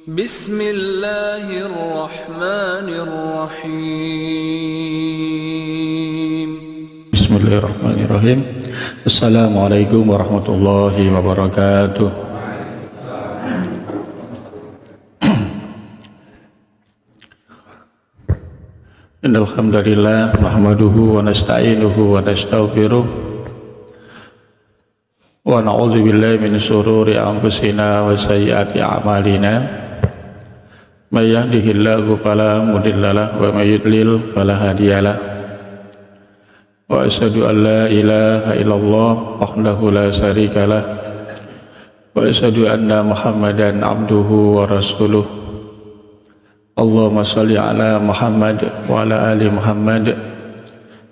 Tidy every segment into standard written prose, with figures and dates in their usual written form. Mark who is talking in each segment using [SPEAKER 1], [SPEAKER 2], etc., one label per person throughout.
[SPEAKER 1] Bismillahirrahmanirrahim.
[SPEAKER 2] Bismillahirrahmanirrahim. Assalamualaikum warahmatullahi wabarakatuh. Innal hamdalillah nahmaduhu wa nasta'inuhu wa nastaghfiruh wa na'udzu billahi min shururi anfusina wa sayyiati a'malina. May yahdihillahu fala mudhillalah wa may yudlil fala hadiyalah. Wa asyhadu an la ilaha illallah wahdahu la syarikalah wa asyhadu anna Muhammadan abduhu wa rasuluh. Allahumma shalli ala Muhammad wa ala ali Muhammad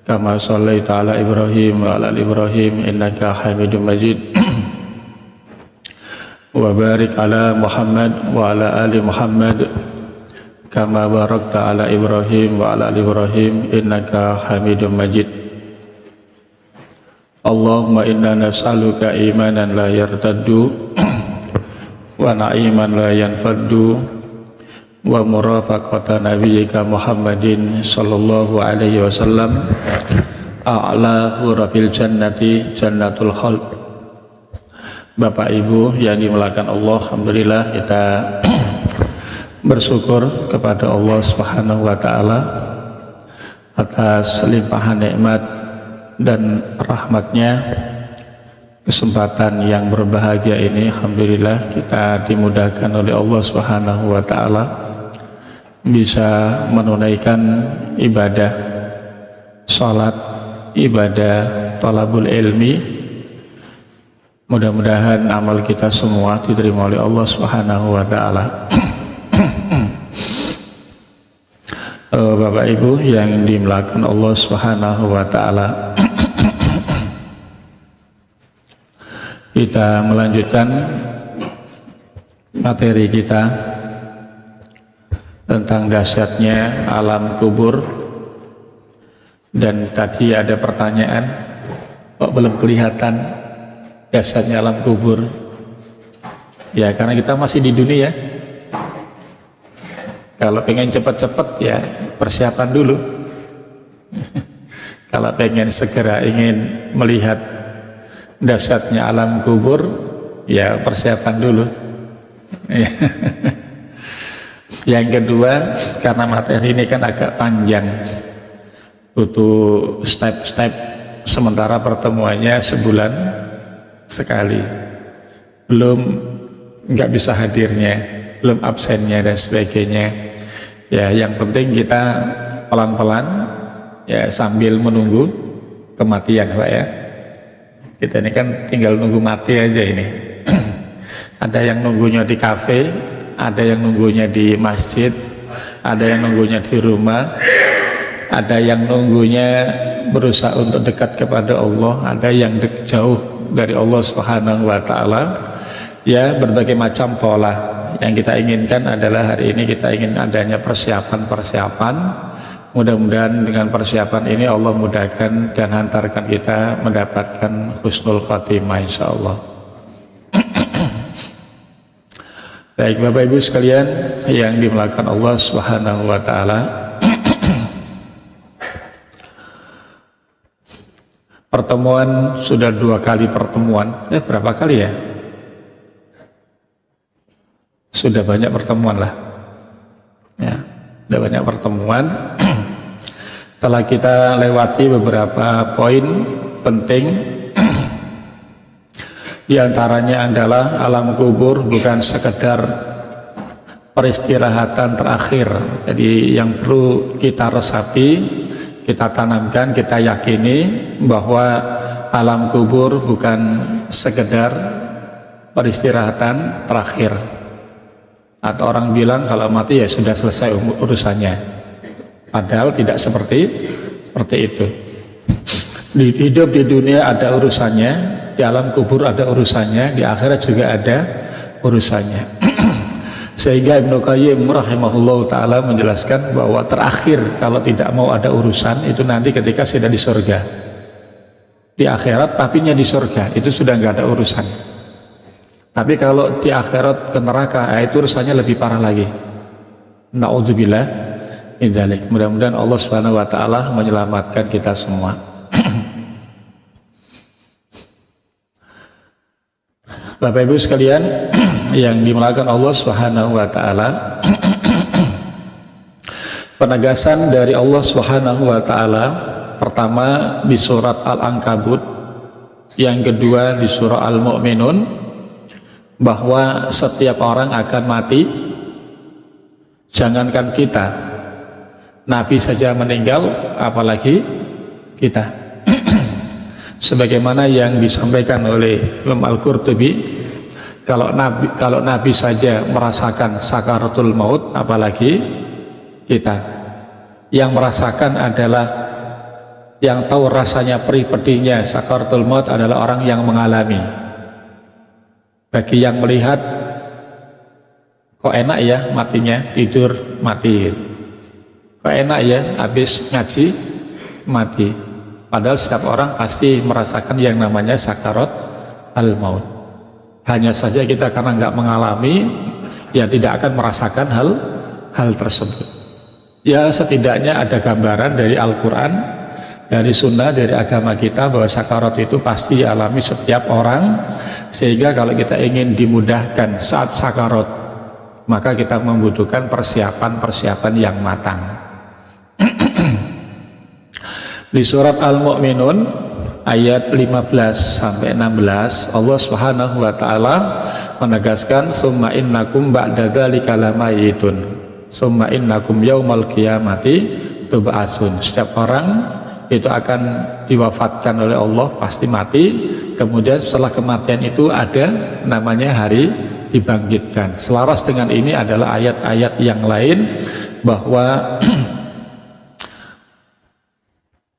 [SPEAKER 2] kama shallaita ala Ibrahim wa ala ali Ibrahim innaka Hamidum Majid. Wa barik ala Muhammad wa ala ali Muhammad kama barakta ala Ibrahim wa ala ali Ibrahim innaka Hamidum Majid. Allahumma inna nas'aluka imanan la yartaddu wa na'iman la yanfaddu wa murafaqata nabiyyika Muhammadin sallallahu alaihi wasallam a'la hurafil jannati jannatul khuld. Bapak Ibu yang dimuliakan Allah, alhamdulillah kita bersyukur kepada Allah Subhanahu wa taala atas limpahan nikmat dan rahmatnya. Kesempatan yang berbahagia ini alhamdulillah kita dimudahkan oleh Allah Subhanahu wa taala bisa menunaikan ibadah salat, ibadah thalabul ilmi. Mudah-mudahan amal kita semua diterima oleh Allah Subhanahu wa taala. Bapak Ibu yang dimuliakan Allah Subhanahu wa taala, kita melanjutkan materi kita tentang dahsyatnya alam kubur. Dan tadi ada pertanyaan, kok belum kelihatan dahsyatnya alam kubur? Ya karena kita masih di dunia. Kalau pengen cepat-cepat ya persiapan dulu. Kalau pengen segera ingin melihat dahsyatnya alam kubur ya persiapan dulu. Yang kedua, karena materi ini kan agak panjang, butuh step-step, sementara pertemuannya sebulan sekali, belum nggak bisa hadirnya, belum absennya dan sebagainya. Ya yang penting kita pelan-pelan ya sambil menunggu kematian, Pak ya. Kita ini kan tinggal nunggu mati aja ini. Ada yang nunggunya di kafe, ada yang nunggunya di masjid, ada yang nunggunya di rumah, ada yang nunggunya berusaha untuk dekat kepada Allah, ada yang jauh dari Allah Subhanahu wa taala. Ya berbagai macam pola. Yang kita inginkan adalah hari ini kita ingin adanya persiapan. Mudah-mudahan dengan persiapan ini Allah mudahkan dan hantarkan kita mendapatkan husnul khotimah insyaallah. Baik Bapak Ibu sekalian yang dimuliakan Allah Subhanahu wa taala. Pertemuan sudah 2 kali pertemuan. Berapa kali ya? Sudah banyak pertemuan lah. Ya, sudah banyak pertemuan. Telah kita lewati beberapa poin penting. Di antaranya adalah alam kubur bukan sekedar peristirahatan terakhir. Jadi yang perlu kita resapi, kita tanamkan, kita yakini bahwa alam kubur bukan sekedar peristirahatan terakhir. Atau orang bilang kalau mati ya sudah selesai urusannya. Padahal tidak seperti itu. Hidup di dunia ada urusannya, di alam kubur ada urusannya, di akhirat juga ada urusannya. Sehingga Ibnu Qayyim rahimahullah ta'ala menjelaskan bahwa terakhir kalau tidak mau ada urusan itu nanti ketika sudah di surga. Di akhirat tapinya di surga itu sudah nggak ada urusan. Tapi kalau di akhirat ke neraka, itu rasanya lebih parah lagi. Na'udzubillah min dzalik. Mudah-mudahan Allah Subhanahu wa taala menyelamatkan kita semua. Bapak Ibu sekalian yang dimuliakan Allah Subhanahu wa taala, penegasan dari Allah Subhanahu wa taala pertama di surat Al-Ankabut, yang kedua di surah Al-Mu'minun, bahwa setiap orang akan mati. Jangankan kita, Nabi saja meninggal, apalagi kita. Sebagaimana yang disampaikan oleh Imam Al-Qurtubi, kalau Nabi saja merasakan sakaratul maut, apalagi kita. Yang merasakan adalah, yang tahu rasanya perih pedihnya sakaratul maut adalah orang yang mengalami. Bagi yang melihat, kok enak ya matinya, tidur mati. Kok enak ya habis ngaji mati. Padahal setiap orang pasti merasakan yang namanya sakarat al-maut. Hanya saja kita karena nggak mengalami, ya tidak akan merasakan hal tersebut. Ya setidaknya ada gambaran dari Al-Quran, dari sunnah, dari agama kita, bahwa sakarat itu pasti dialami setiap orang. Sehingga kalau kita ingin dimudahkan saat sakarat, maka kita membutuhkan persiapan yang matang. Di surat Al-Mu'minun ayat 15-16, Allah Subhanahu wa taala menegaskan, summa innakum ba'da dzalika lamayitun summa innakum yaumal qiyamati tub'atsun. Setiap orang itu akan diwafatkan oleh Allah, pasti mati. Kemudian setelah kematian itu ada namanya hari dibangkitkan. Selaras dengan ini adalah ayat-ayat yang lain, bahwa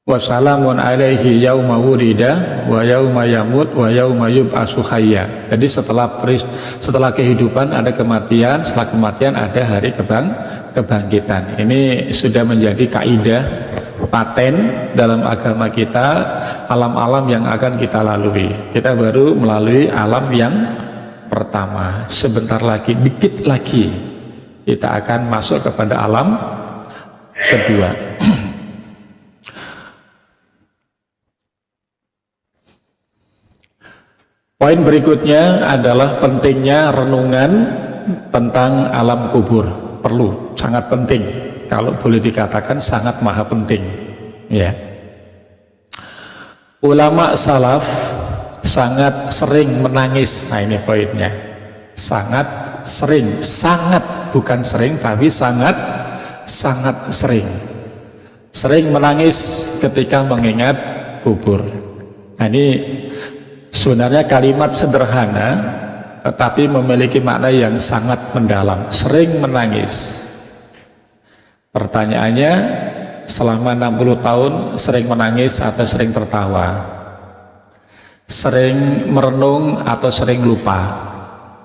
[SPEAKER 2] wassalamun alaihi yauma wulida wa yauma yamut wa yauma yub'atsu hayya. Jadi setelah kehidupan ada kematian, setelah kematian ada hari kebangkitan. Ini sudah menjadi kaidah paten dalam agama kita, alam-alam yang akan kita lalui. Kita baru melalui alam yang pertama. Sebentar lagi, dikit lagi kita akan masuk kepada alam kedua. Poin berikutnya adalah pentingnya renungan tentang alam kubur. Perlu, sangat penting. Kalau boleh dikatakan sangat maha penting. Ya. Ulama salaf sangat sering menangis. Nah ini poinnya. Sangat sering, sangat bukan sering tapi sangat sering. Sering menangis ketika mengingat kubur. Nah ini sebenarnya kalimat sederhana tetapi memiliki makna yang sangat mendalam. Sering menangis. Pertanyaannya, selama 60 tahun sering menangis atau sering tertawa? Sering merenung atau sering lupa?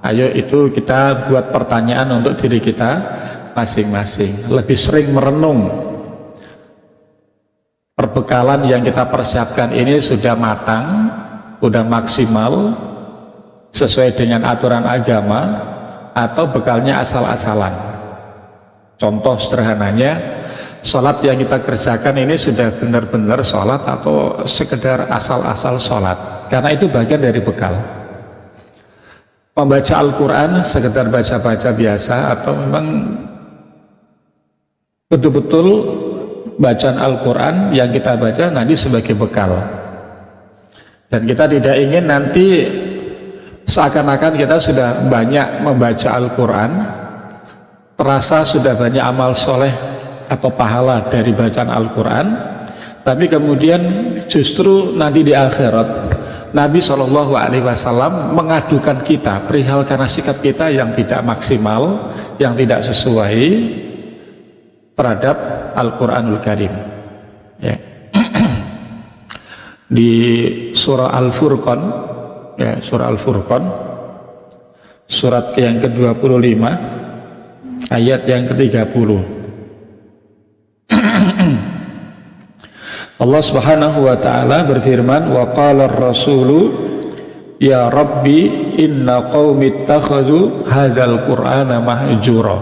[SPEAKER 2] Ayo itu kita buat pertanyaan untuk diri kita masing-masing. Lebih sering merenung, perbekalan yang kita persiapkan ini sudah matang, sudah maksimal sesuai dengan aturan agama, atau bekalnya asal-asalan? Contoh sederhananya, sholat yang kita kerjakan ini sudah benar-benar sholat atau sekedar asal-asal sholat? Karena itu bagian dari bekal. Membaca Al-Quran sekedar baca-baca biasa, atau memang betul-betul bacaan Al-Quran yang kita baca nanti sebagai bekal? Dan kita tidak ingin nanti seakan-akan kita sudah banyak membaca Al-Quran, terasa sudah banyak amal soleh atau pahala dari bacaan Al-Quran, tapi kemudian justru nanti di akhirat Nabi SAW mengadukan kita perihal karena sikap kita yang tidak maksimal, yang tidak sesuai terhadap Al-Quranul Karim. Ya. Di surah Al-Furqan, ya, surah Al-Furqan, surat yang ke-25, ayat yang ke-30. Allah Subhanahu wa taala berfirman, wa qala ar-rasulu ya rabbi inna qaumi ittakhadhu hadzal qur'ana mahjura.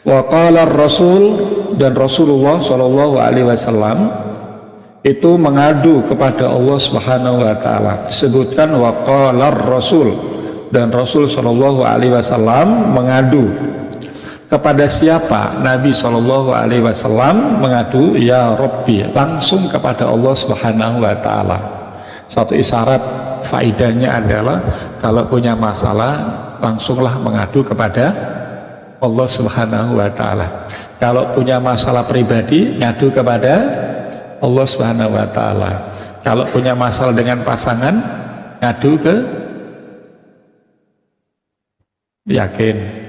[SPEAKER 2] Wa qala ar-rasul, dan Rasulullah sallallahu alaihi wasallam itu mengadu kepada Allah Subhanahu wa taala. Disebutkan wa qala ar-rasul, dan Rasul sallallahu alaihi wasallam mengadu. Kepada siapa? Nabi sallallahu alaihi wasallam mengadu, ya Rabbi, langsung kepada Allah Subhanahu wa taala. Satu isyarat faidahnya adalah kalau punya masalah langsunglah mengadu kepada Allah Subhanahu wa taala. Kalau punya masalah pribadi ngadu kepada Allah Subhanahu wa taala. Kalau punya masalah dengan pasangan ngadu ke yakin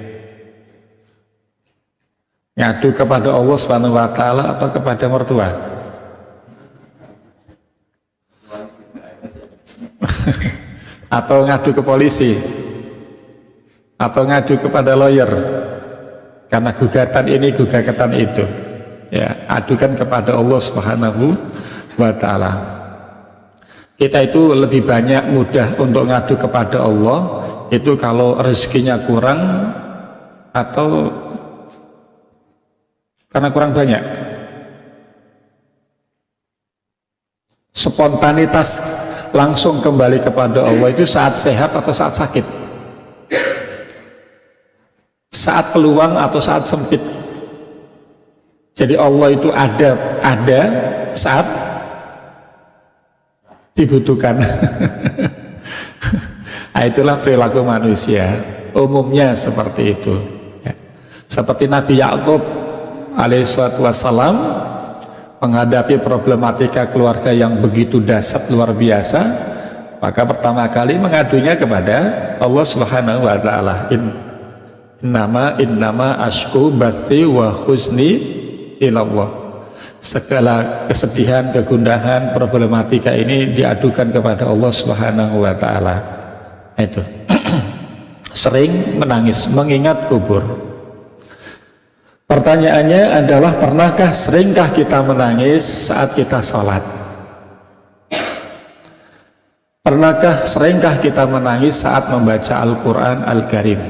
[SPEAKER 2] ngadu kepada Allah Subhanahu wa taala atau kepada mertua? Atau ngadu ke polisi? Atau ngadu kepada lawyer? Karena gugatan ini, gugatan itu. Ya, adukan kepada Allah Subhanahu wa taala. Kita itu lebih banyak mudah untuk ngadu kepada Allah itu kalau rezekinya kurang atau karena kurang banyak. Spontanitas langsung kembali kepada Allah itu saat sehat atau saat sakit, saat peluang atau saat sempit. Jadi Allah itu ada saat dibutuhkan. Nah, itulah perilaku manusia umumnya seperti itu ya. Seperti Nabi Yakub alaihissalatu wassalam menghadapi problematika keluarga yang begitu dahsyat luar biasa, maka pertama kali mengadunya kepada Allah Subhanahu wa taala. Innama ashku bathi wa huzni ilallah. Segala kesedihan, kegundahan, problematika ini diadukan kepada Allah Subhanahu wa taala. Itu sering menangis mengingat kubur. Pertanyaannya adalah, pernahkah seringkah kita menangis saat kita sholat? Pernahkah seringkah kita menangis saat membaca Al-Quran Al-Karim?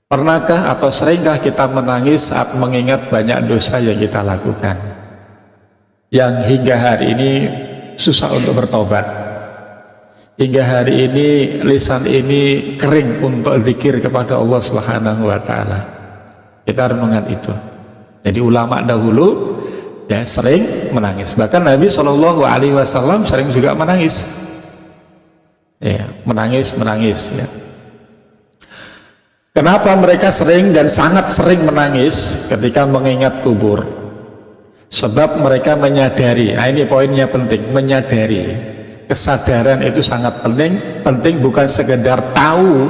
[SPEAKER 2] Pernahkah atau seringkah kita menangis saat mengingat banyak dosa yang kita lakukan, yang hingga hari ini susah untuk bertobat, hingga hari ini lisan ini kering untuk zikir kepada Allah Subhanahu wa taala? Kita renungan itu. Jadi ulama dahulu ya sering menangis. Bahkan Nabi Shallallahu alaihi wasallam sering juga menangis. Ya, menangis ya. Kenapa mereka sering dan sangat sering menangis ketika mengingat kubur? Sebab mereka menyadari, nah ini poinnya penting, menyadari. Kesadaran itu sangat penting bukan sekedar tahu,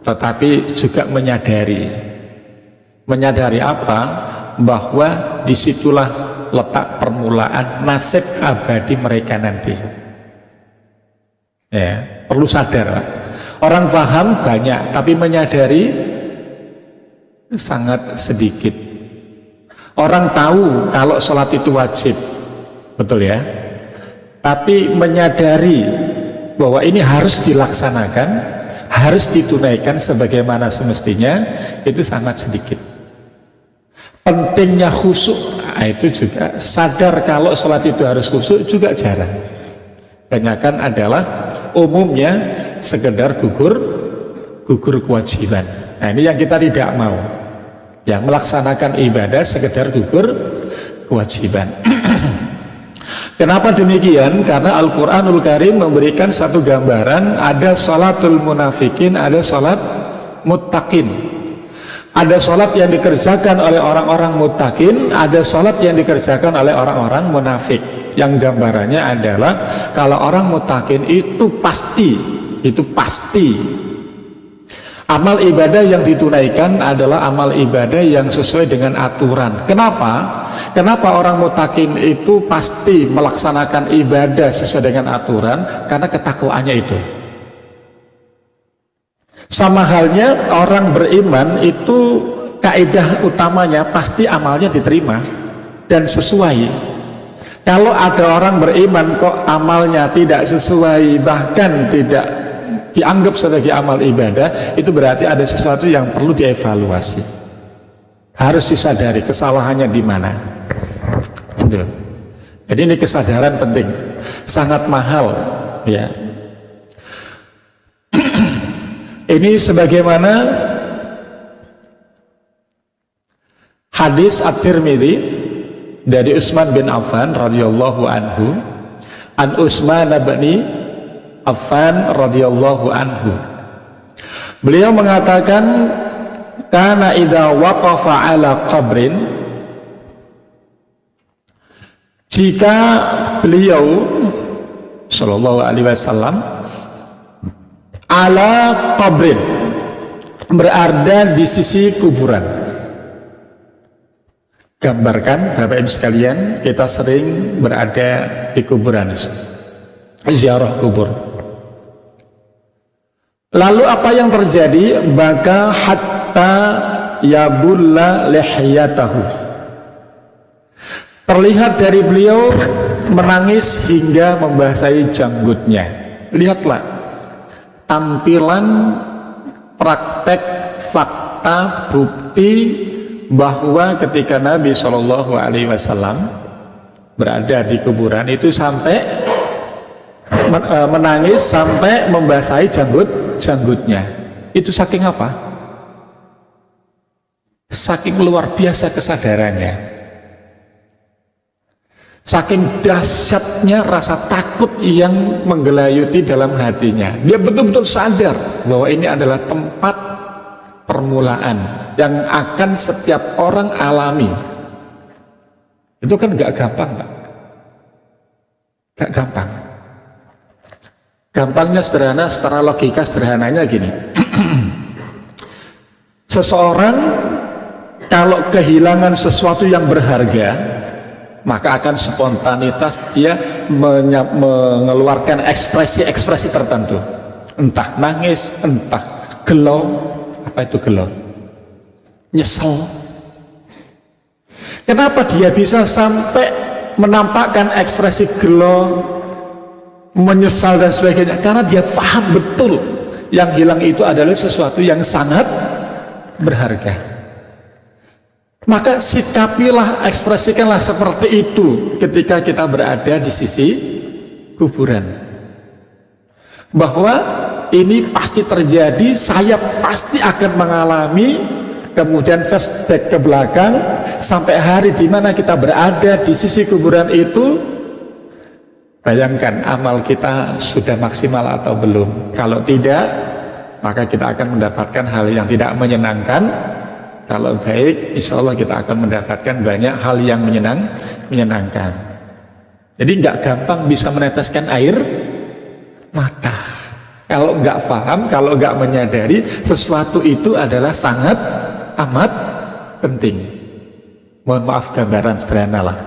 [SPEAKER 2] tetapi juga menyadari. Menyadari apa? Bahwa disitulah letak permulaan nasib abadi mereka nanti. Ya, perlu sadar. Orang paham banyak, tapi menyadari sangat sedikit. Orang tahu kalau sholat itu wajib, betul ya. Tapi menyadari bahwa ini harus dilaksanakan, harus ditunaikan sebagaimana semestinya, itu sangat sedikit. Pentingnya khusyuk, itu juga sadar kalau sholat itu harus khusyuk juga jarang. Kebanyakan adalah umumnya sekedar gugur kewajiban. Nah ini yang kita tidak mau, yang melaksanakan ibadah sekedar gugur kewajiban. Kenapa demikian? Karena Al-Quranul Karim memberikan satu gambaran, ada sholatul munafikin, ada sholat muttaqin. Ada sholat yang dikerjakan oleh orang-orang muttaqin, ada sholat yang dikerjakan oleh orang-orang munafik. Yang gambarannya adalah kalau orang muttaqin itu pasti amal ibadah yang ditunaikan adalah amal ibadah yang sesuai dengan aturan. Kenapa? Kenapa orang muttaqin itu pasti melaksanakan ibadah sesuai dengan aturan? Karena ketakwaannya itu. Sama halnya orang beriman itu kaidah utamanya pasti amalnya diterima dan sesuai. Kalau ada orang beriman kok amalnya tidak sesuai, bahkan tidak dianggap sebagai amal ibadah, itu berarti ada sesuatu yang perlu dievaluasi. Harus disadari kesalahannya di mana. Itu. Jadi ini kesadaran penting, sangat mahal, ya. Ini sebagaimana hadis At-Tirmidzi dari Utsman bin Affan radhiyallahu anhu, an Utsman bin Affan radhiyallahu anhu. Beliau mengatakan, kana idza waqafa ala qabrin, jika beliau sallallahu alaihi wasallam ala qabrin, berada di sisi kuburan. Gambarkan Bapak Ibu sekalian, kita sering berada di kuburan, ziarah kubur. Lalu apa yang terjadi? Baka hatta yabulla lihyatahu. Terlihat dari beliau menangis hingga membasahi janggutnya. Lihatlah tampilan praktek fakta bukti bahwa ketika Nabi Shallallahu Alaihi Wasallam berada di kuburan itu sampai menangis sampai membasahi janggutnya. Itu saking apa? Saking luar biasa kesadarannya, saking dahsyatnya rasa takut yang menggelayuti dalam hatinya. Dia betul-betul sadar bahwa ini adalah tempat permulaan yang akan setiap orang alami. Itu kan gak gampang, Pak. Gak gampang. Gampangnya sederhana, secara logika sederhananya gini. Seseorang kalau kehilangan sesuatu yang berharga, maka akan spontanitas dia mengeluarkan ekspresi-ekspresi tertentu. Entah nangis, entah gelo. Apa itu gelo? Nyesel. Kenapa dia bisa sampai menampakkan ekspresi gelo, menyesal dan sebagainya? Karena dia paham betul yang hilang itu adalah sesuatu yang sangat berharga. Maka sikapilah, ekspresikanlah seperti itu ketika kita berada di sisi kuburan, bahwa ini pasti terjadi, saya pasti akan mengalami. Kemudian flashback ke belakang sampai hari di mana kita berada di sisi kuburan itu. Bayangkan amal kita sudah maksimal atau belum. Kalau tidak, maka kita akan mendapatkan hal yang tidak menyenangkan. Kalau baik, insya Allah kita akan mendapatkan banyak hal yang menyenangkan. Jadi nggak gampang bisa meneteskan air mata. Kalau nggak paham, kalau nggak menyadari sesuatu itu adalah sangat amat penting. Mohon maaf gambaran sederhana lah.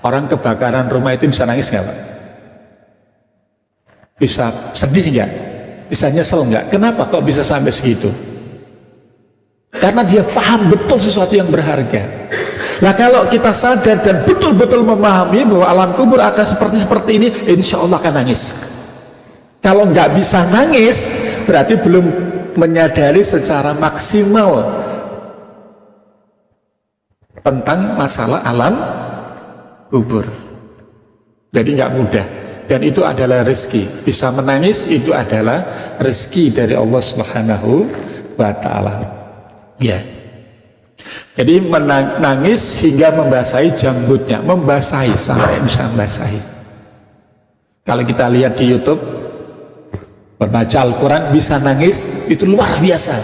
[SPEAKER 2] Orang kebakaran rumah itu bisa nangis nggak, Pak? Bisa sedih nggak? Bisa nyesel nggak? Kenapa kok bisa sampai segitu? Karena dia paham betul sesuatu yang berharga. Nah kalau kita sadar dan betul-betul memahami bahwa alam kubur akan seperti ini, insya Allah akan nangis. Kalau nggak bisa nangis, berarti belum menyadari secara maksimal tentang masalah alam kubur. Jadi nggak mudah. Dan itu adalah rezeki. Bisa menangis itu adalah rezeki dari Allah Subhanahu wa Ta'ala. Ya. Jadi menangis hingga membasahi janggutnya, membasahi sampai bisa membasahi. Kalau kita lihat di YouTube, membaca Al-Quran bisa nangis, itu luar biasa.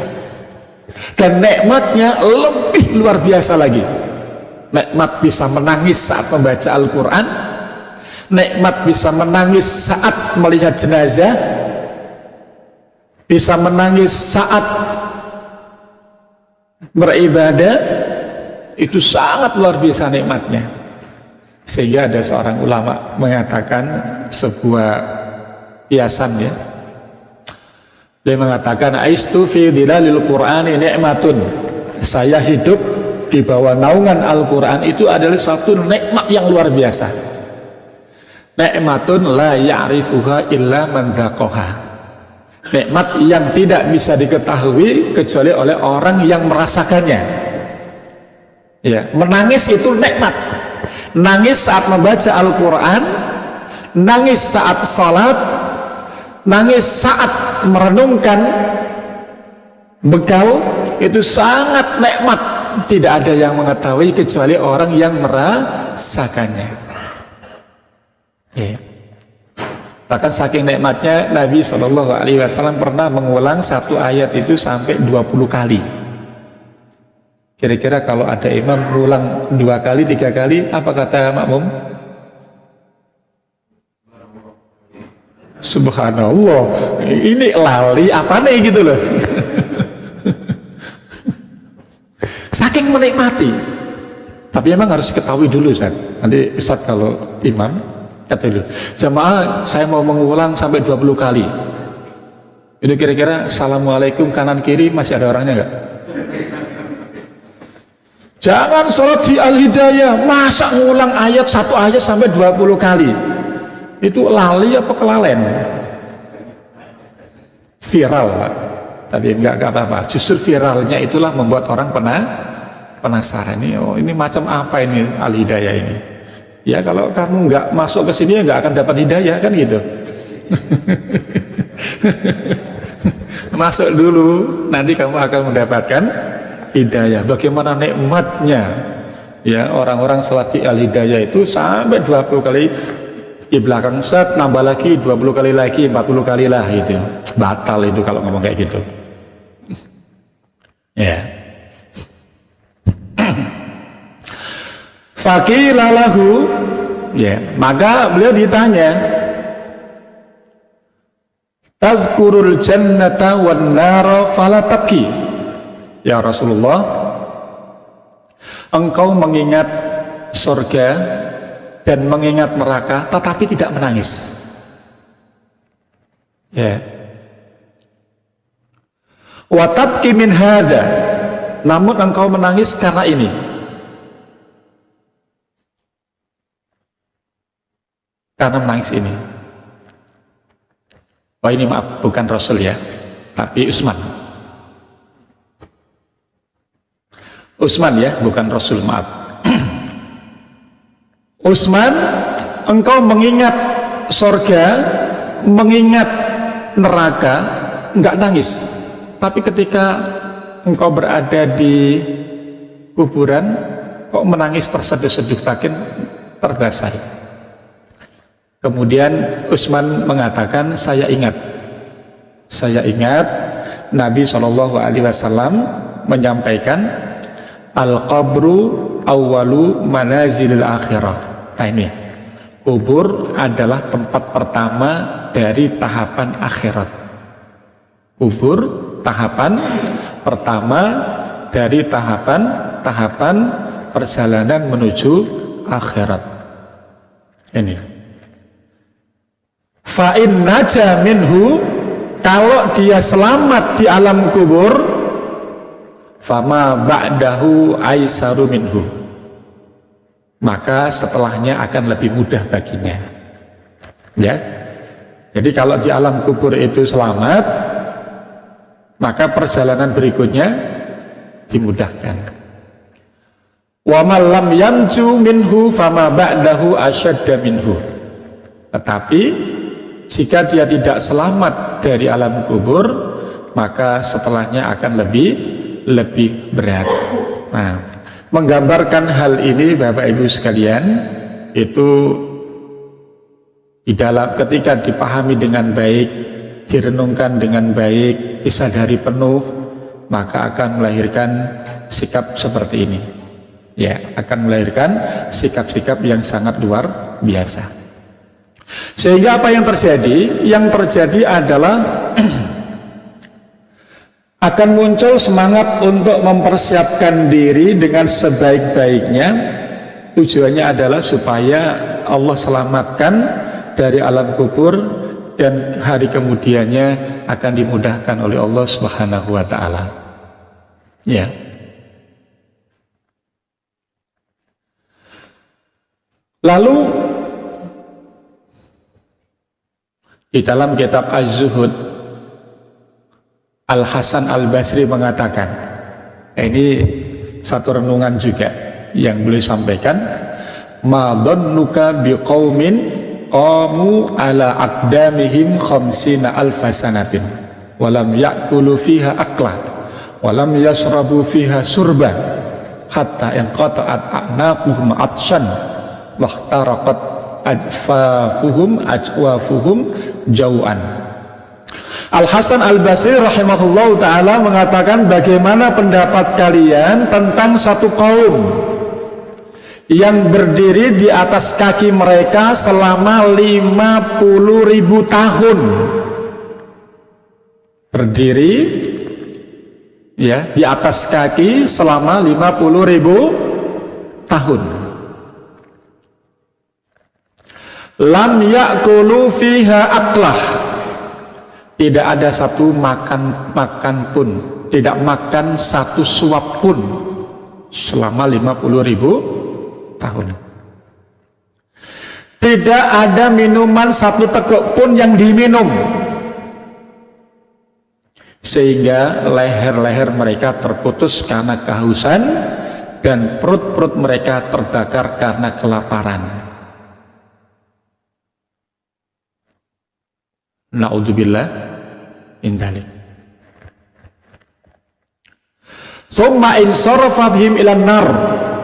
[SPEAKER 2] Dan nikmatnya lebih luar biasa lagi. Nikmat bisa menangis saat membaca Al-Quran, nikmat bisa menangis saat melihat jenazah, bisa menangis saat beribadah. Itu sangat luar biasa nikmatnya. Sehingga ada seorang ulama mengatakan sebuah kiasan, ya. Dia mengatakan, aistu fi dhilalil Qur'ani ni'matun. Saya hidup di bawah naungan Al-Quran itu adalah satu nikmat yang luar biasa. Nikmatun la ya'rifuha illa man dzaqaha. Nikmat yang tidak bisa diketahui kecuali oleh orang yang merasakannya. Ya, menangis itu nikmat. Nangis saat membaca Al-Quran, nangis saat salat, nangis saat merenungkan bekal, itu sangat nikmat. Tidak ada yang mengetahui kecuali orang yang merasakannya. Ya. Bahkan saking nikmatnya Nabi SAW pernah mengulang satu ayat itu sampai 20 kali. Kira-kira kalau ada imam mengulang 2 kali, 3 kali, apa kata makmum? Subhanallah, ini lali apa nih gitu loh. Saking menikmati. Tapi memang harus ketahui dulu Ustaz. Nanti Ustaz kalau imam kata dulu, jamaah saya mau mengulang sampai 20 kali. Itu kira-kira assalamualaikum kanan kiri masih ada orangnya enggak? Jangan sholat di Al-Hidayah, masa ngulang ayat satu ayat sampai 20 kali. Itu lali apa kelalen? Viral Pak. Tapi enggak apa-apa. Justru viralnya itulah membuat orang penasaran. Ini macam apa ini Al-Hidayah ini? Ya kalau kamu nggak masuk ke sini ya nggak akan dapat hidayah kan gitu. Masuk dulu, nanti kamu akan mendapatkan hidayah. Bagaimana nikmatnya ya orang-orang sholat di Al-Hidayah itu sampai 20 kali. Di belakang Ustaz nambah lagi 20 kali lagi, 40 kali lah gitu. Batal itu kalau ngomong kayak gitu. Ya. Faqila lahu, ya, maka beliau ditanya, tadhkurul jannata wan nara fala tabki. Ya Rasulullah, engkau mengingat surga dan mengingat neraka tetapi tidak menangis. Ya. Wa tabki min hadza, namun engkau menangis karena ini. Karena menangis ini. Wah ini maaf, bukan Rasul ya, tapi Utsman. Utsman ya, bukan Rasul, maaf. Utsman, engkau mengingat surga, mengingat neraka, enggak nangis. Tapi ketika engkau berada di kuburan, kok menangis terseduh-seduh, bahkan terbasahi. Kemudian Utsman mengatakan, saya ingat Nabi SAW menyampaikan, al-qabru awwalu manazilil akhirah. Nah ini, kubur adalah tempat pertama dari tahapan akhirat. Kubur tahapan pertama dari tahapan perjalanan menuju akhirat. Ini. Fa'in naja minhu, kalau dia selamat di alam kubur, fama ba'dahu aisaru minhu, maka setelahnya akan lebih mudah baginya. Ya, jadi kalau di alam kubur itu selamat, maka perjalanan berikutnya dimudahkan. Wa man lam yanju minhu fama ba'dahu asyadda minhu. Tetapi jika dia tidak selamat dari alam kubur, maka setelahnya akan lebih berat. Nah, menggambarkan hal ini Bapak Ibu sekalian, itu di dalam ketika dipahami dengan baik, direnungkan dengan baik, disadari penuh, maka akan melahirkan sikap seperti ini. Ya, akan melahirkan sikap-sikap yang sangat luar biasa. Sehingga apa yang terjadi? Yang terjadi adalah akan muncul semangat untuk mempersiapkan diri dengan sebaik-baiknya. Tujuannya adalah supaya Allah selamatkan dari alam kubur dan hari kemudiannya akan dimudahkan oleh Allah Subhanahu wa taala. Ya. Lalu Di dalam kitab Az-Zuhud, Al-Hasan Al-Basri mengatakan, ini satu renungan juga yang beliau sampaikan, ma dhannuka biqaumin qamu ala aqdamihim khamsina alfasanatin walam ya'kulu fiha akla walam yashrabu fiha surba hatta yanqata'at a'naquhum atshan wahtaraqat ajwafuhum jau'an. Al-Hasan Al-Basri rahimahullah ta'ala mengatakan, bagaimana pendapat kalian tentang satu kaum yang berdiri di atas kaki mereka selama 50.000 tahun, berdiri ya di atas kaki selama 50.000 tahun. Lam ya'kulu fiha aklah, tidak ada satu makan pun, tidak makan satu suap pun selama 50.000 tahun. Tidak ada minuman satu teguk pun yang diminum, sehingga leher-leher mereka terputus karena kehausan dan perut-perut mereka terbakar karena kelaparan. Na'udzubillah min dzalik. Tsumma in sarafa bihim ilan nar,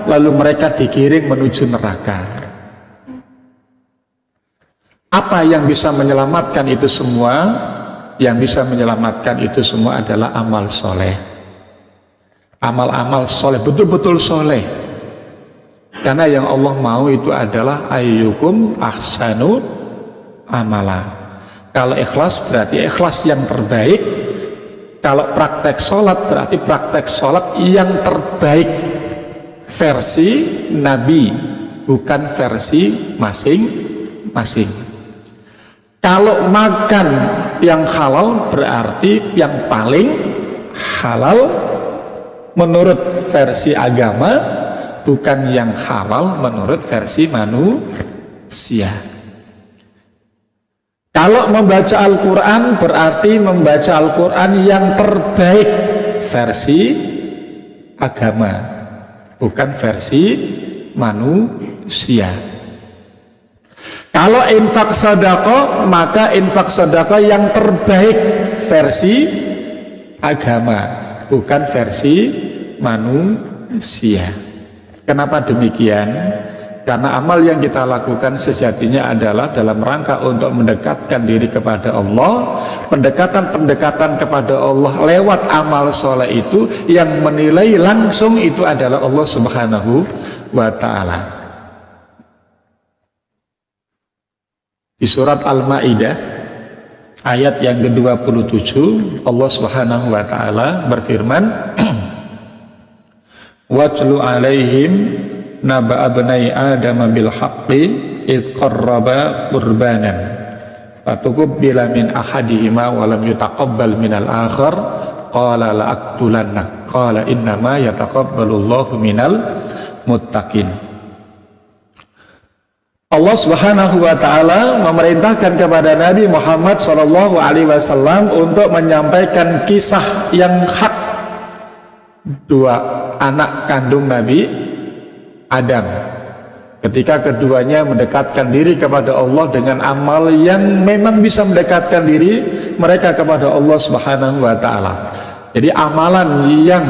[SPEAKER 2] lalu mereka digiring menuju neraka. Apa yang bisa menyelamatkan itu semua? Yang bisa menyelamatkan itu semua adalah amal soleh. Amal-amal soleh, betul-betul soleh. Karena yang Allah mau itu adalah ayyukum ahsanu amala. Kalau ikhlas berarti ikhlas yang terbaik. Kalau praktek sholat berarti praktek sholat yang terbaik versi Nabi, bukan versi masing-masing. Kalau makan yang halal berarti yang paling halal menurut versi agama, bukan yang halal menurut versi manusia. Kalau membaca Al-Quran berarti membaca Al-Quran yang terbaik versi agama, bukan versi manusia. Kalau infak sedekah, maka infak sedekah yang terbaik versi agama, bukan versi manusia. Kenapa demikian? Karena amal yang kita lakukan sejatinya adalah dalam rangka untuk mendekatkan diri kepada Allah. Pendekatan-pendekatan kepada Allah lewat amal soleh itu, yang menilai langsung itu adalah Allah Subhanahu wa ta'ala. Di surat Al-Ma'idah ayat yang ke-27, Allah Subhanahu wa ta'ala berfirman, watlu alaihim naba abnai adam bil haqqi id qarraba qurbanan fatuqabbala min ahadihima wa lam yutaqabbal minal akhar qala la aqtulannak qala innama yataqabbalullahu minal muttaqin. Allah Subhanahu wa ta'ala memerintahkan kepada Nabi Muhammad sallallahu alaihi wasallam untuk menyampaikan kisah yang hak dua anak kandung Nabi Adam, ketika keduanya mendekatkan diri kepada Allah dengan amal yang memang bisa mendekatkan diri mereka kepada Allah Subhanahu wa ta'ala. Jadi amalan yang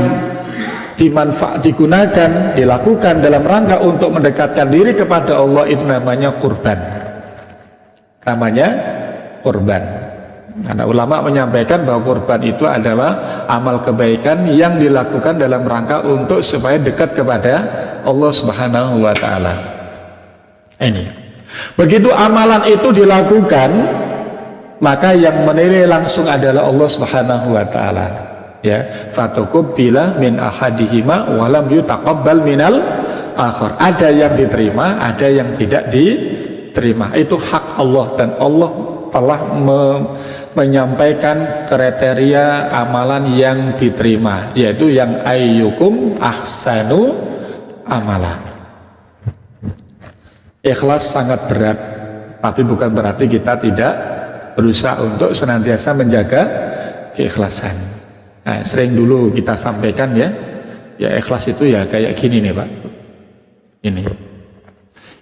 [SPEAKER 2] digunakan, dilakukan dalam rangka untuk mendekatkan diri kepada Allah itu namanya kurban. Namanya kurban. Karena ulama menyampaikan bahwa kurban itu adalah amal kebaikan yang dilakukan dalam rangka untuk supaya dekat kepada Allah Subhanahu wa ta'ala. Ini. Begitu amalan itu dilakukan, maka yang menilai langsung adalah Allah Subhanahu wa ta'ala. Ya, fatuqabbala min ahadihima wa lam yutaqabbal minal akhar. Ada yang diterima, ada yang tidak diterima. Itu hak Allah, dan Allah telah menyampaikan kriteria amalan yang diterima, yaitu yang ayyukum ahsanu amala. Ikhlas sangat berat, tapi bukan berarti kita tidak berusaha untuk senantiasa menjaga keikhlasan. Nah, sering dulu kita sampaikan ya ikhlas itu ya kayak gini nih Pak.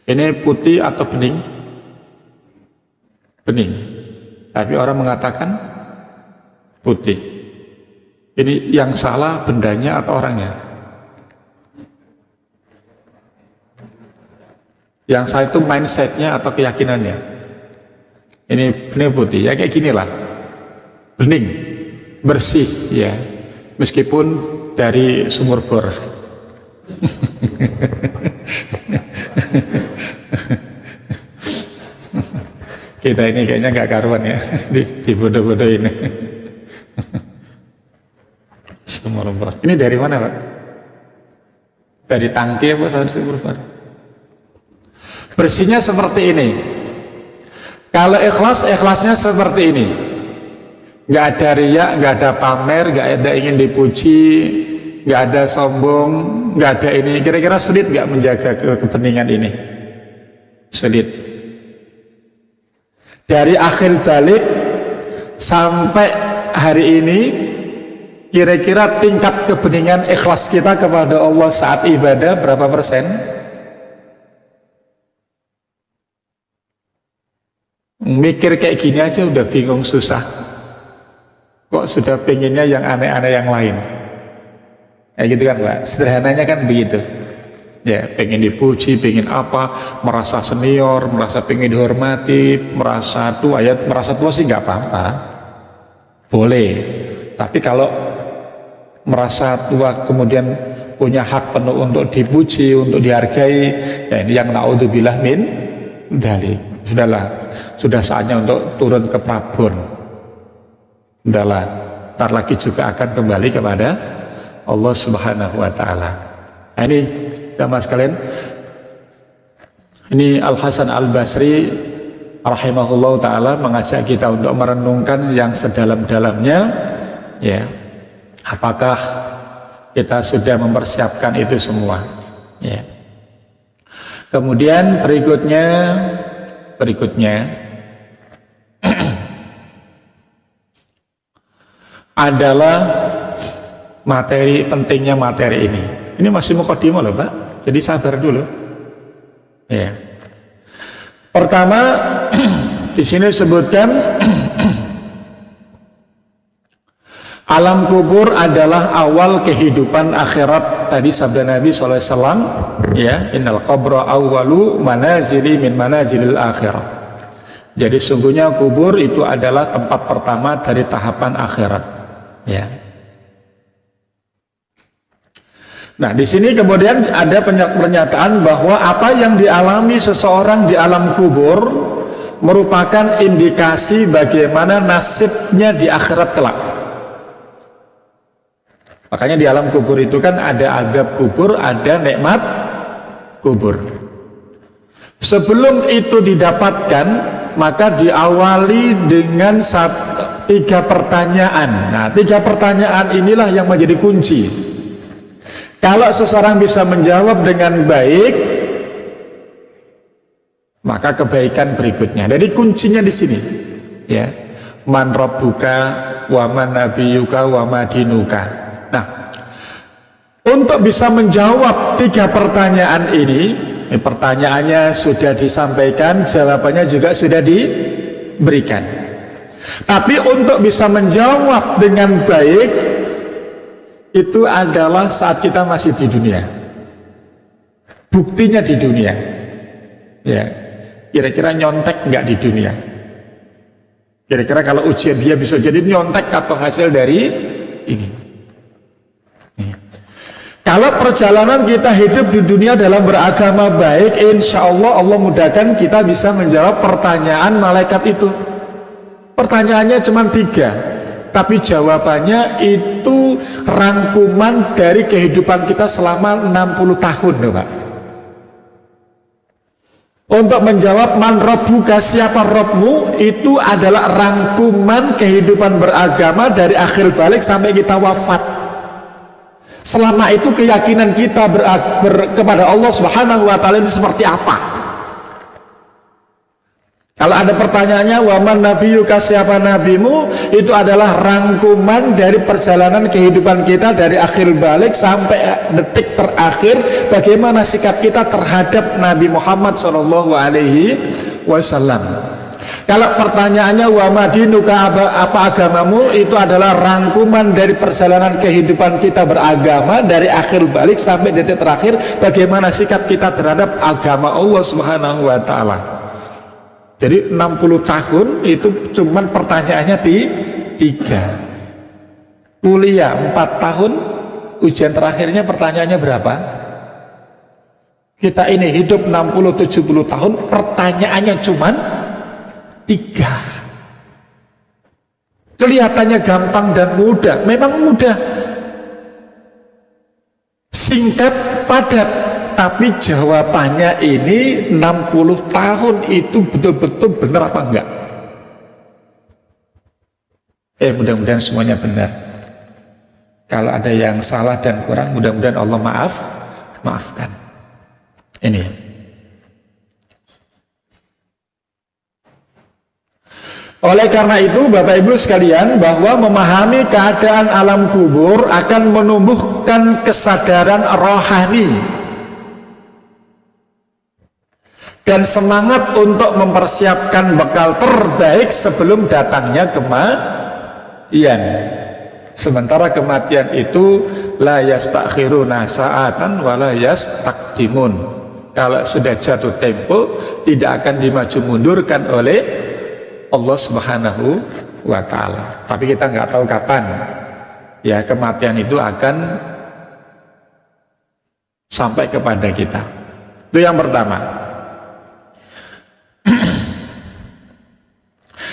[SPEAKER 2] Ini putih atau bening? Bening. Tapi orang mengatakan putih. Ini yang salah bendanya atau orangnya? Yang salah itu mindsetnya atau keyakinannya. Ini bening putih ya kayak ginilah, bening, bersih ya, meskipun dari sumur bor. Kita ini kayaknya nggak karuan ya di bodoh-bodoh ini. Sumur bor. Ini dari mana Pak? Dari tangki apa sumur bor? Bersihnya seperti ini. Kalau ikhlasnya seperti ini. Nggak ada riak, nggak ada pamer, nggak ada ingin dipuji, nggak ada sombong, nggak ada ini. Kira-kira sulit nggak menjaga kepentingan ini? Sulit. Dari akhir balik sampai hari ini, kira-kira tingkat kebeningan ikhlas kita kepada Allah saat ibadah berapa persen? Mikir kayak gini aja udah bingung, susah. Kok sudah pengennya yang aneh-aneh yang lain? Ya gitu kan Pak, sederhananya kan begitu. Ya, pengen dipuji, pengen apa, merasa senior, merasa pengen dihormati, merasa tua. Ya merasa tua sih nggak apa-apa, boleh. Tapi kalau merasa tua kemudian punya hak penuh untuk dipuji, untuk dihargai, ya ini yang naudzubillah min dzalik. Sudahlah, sudah saatnya untuk turun ke Prabon. Sudahlah, ntar lagi juga akan kembali kepada Allah Subhanahu wa Ta'ala. Nah, ini sama sekalian, ini Al Hasan Al Basri rahimahullah ta'ala mengajak kita untuk merenungkan yang sedalam-dalamnya, ya, apakah kita sudah mempersiapkan itu semua, ya. Kemudian berikutnya adalah pentingnya materi ini. Ini masih mukadimah loh Pak, jadi sabar dulu. Ya. Pertama di sini sebutkan alam kubur adalah awal kehidupan akhirat. Tadi sabda Nabi SAW, ya, innal qabra awwalu manazili min manazilil akhirah. Jadi sungguhnya kubur itu adalah tempat pertama dari tahapan akhirat, ya. Nah, di sini kemudian ada pernyataan bahwa apa yang dialami seseorang di alam kubur merupakan indikasi bagaimana nasibnya di akhirat kelak. Makanya di alam kubur itu kan ada azab kubur, ada nikmat kubur. Sebelum itu didapatkan, maka diawali dengan 3 pertanyaan. Nah, 3 pertanyaan inilah yang menjadi kunci. Kalau seseorang bisa menjawab dengan baik, maka kebaikan berikutnya. Jadi kuncinya di sini, ya. Man rabbuka wa man nabiyuka wa ma dinuka. Nah, untuk bisa menjawab 3 pertanyaan ini, pertanyaannya sudah disampaikan, jawabannya juga sudah diberikan. Tapi untuk bisa menjawab dengan baik, itu adalah saat kita masih di dunia. Buktinya di dunia. Ya, kira-kira nyontek nggak di dunia? Kira-kira kalau ujian dia bisa jadi nyontek atau hasil dari ini? Kalau perjalanan kita hidup di dunia dalam beragama baik, insya Allah Allah mudahkan kita bisa menjawab pertanyaan malaikat itu. Pertanyaannya cuma 3, tapi jawabannya itu rangkuman dari kehidupan kita selama 60 tahun, Pak. Untuk menjawab man rabbuka, siapa Rabbmu, itu adalah rangkuman kehidupan beragama dari akhir balik sampai kita wafat. Selama itu keyakinan kita kepada Allah Subhanahu wa Ta'ala itu seperti apa? Kalau ada pertanyaannya, waman nabiyuka, siapa nabimu, itu adalah rangkuman dari perjalanan kehidupan kita dari akhir balik sampai detik terakhir, bagaimana sikap kita terhadap Nabi Muhammad SAW. Kalau pertanyaannya wamadinuka, apa agamamu, itu adalah rangkuman dari perjalanan kehidupan kita beragama dari akhir balik sampai detik terakhir, bagaimana sikap kita terhadap agama Allah Subhanahu wa Ta'ala. Jadi 60 tahun itu cuman pertanyaannya 3. Kuliah 4 tahun, ujian terakhirnya pertanyaannya berapa? Kita ini hidup 60-70 tahun, pertanyaannya cuman 3. Kelihatannya gampang dan mudah, memang mudah, singkat, padat. Tapi jawabannya ini 60 tahun itu betul-betul benar apa enggak? Mudah-mudahan semuanya benar. Kalau ada yang salah dan kurang, mudah-mudahan Allah maafkan. Ini. Oleh karena itu Bapak Ibu sekalian, bahwa memahami keadaan alam kubur akan menumbuhkan kesadaran rohani dan semangat untuk mempersiapkan bekal terbaik sebelum datangnya kematian. Sementara kematian itu la yastakhiruna sa'atan wa la yastaqdimun. Kalau sudah jatuh tempo, tidak akan dimaju mundurkan oleh Allah Subhanahu wa Ta'ala. Tapi kita nggak tahu kapan ya kematian itu akan sampai kepada kita. Itu yang pertama.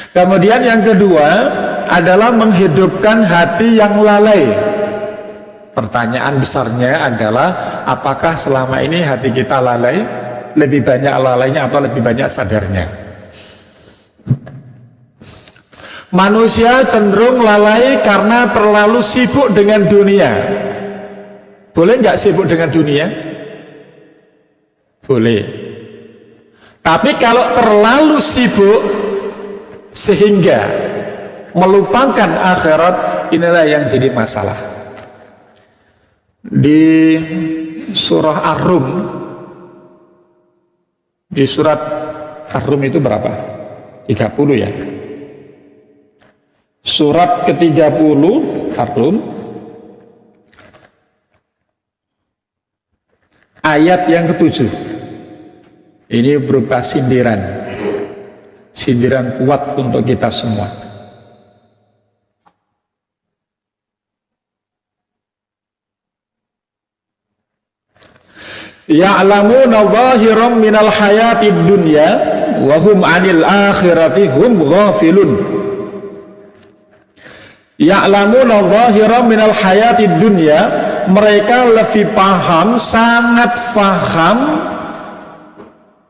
[SPEAKER 2] Kemudian yang kedua adalah menghidupkan hati yang lalai. Pertanyaan besarnya adalah, apakah selama ini hati kita lalai? Lebih banyak lalainya atau lebih banyak sadarnya? Manusia cenderung lalai karena terlalu sibuk dengan dunia. Boleh nggak sibuk dengan dunia? Boleh. Tapi kalau terlalu sibuk sehingga melupakan akhirat, inilah yang jadi masalah. Di surah Ar-Rum, di surat Ar-Rum itu berapa? 30 ya. Surat ke-30 Ar-Rum, ayat yang ke-7. Ini berupa sindiran kuat untuk kita semua. Ya'lamuna zahiran minal hayatid dunya wa hum 'anil akhirati hum ghafilun. Ya'lamuna zahiran minal hayatid dunya, mereka lebih paham, sangat paham,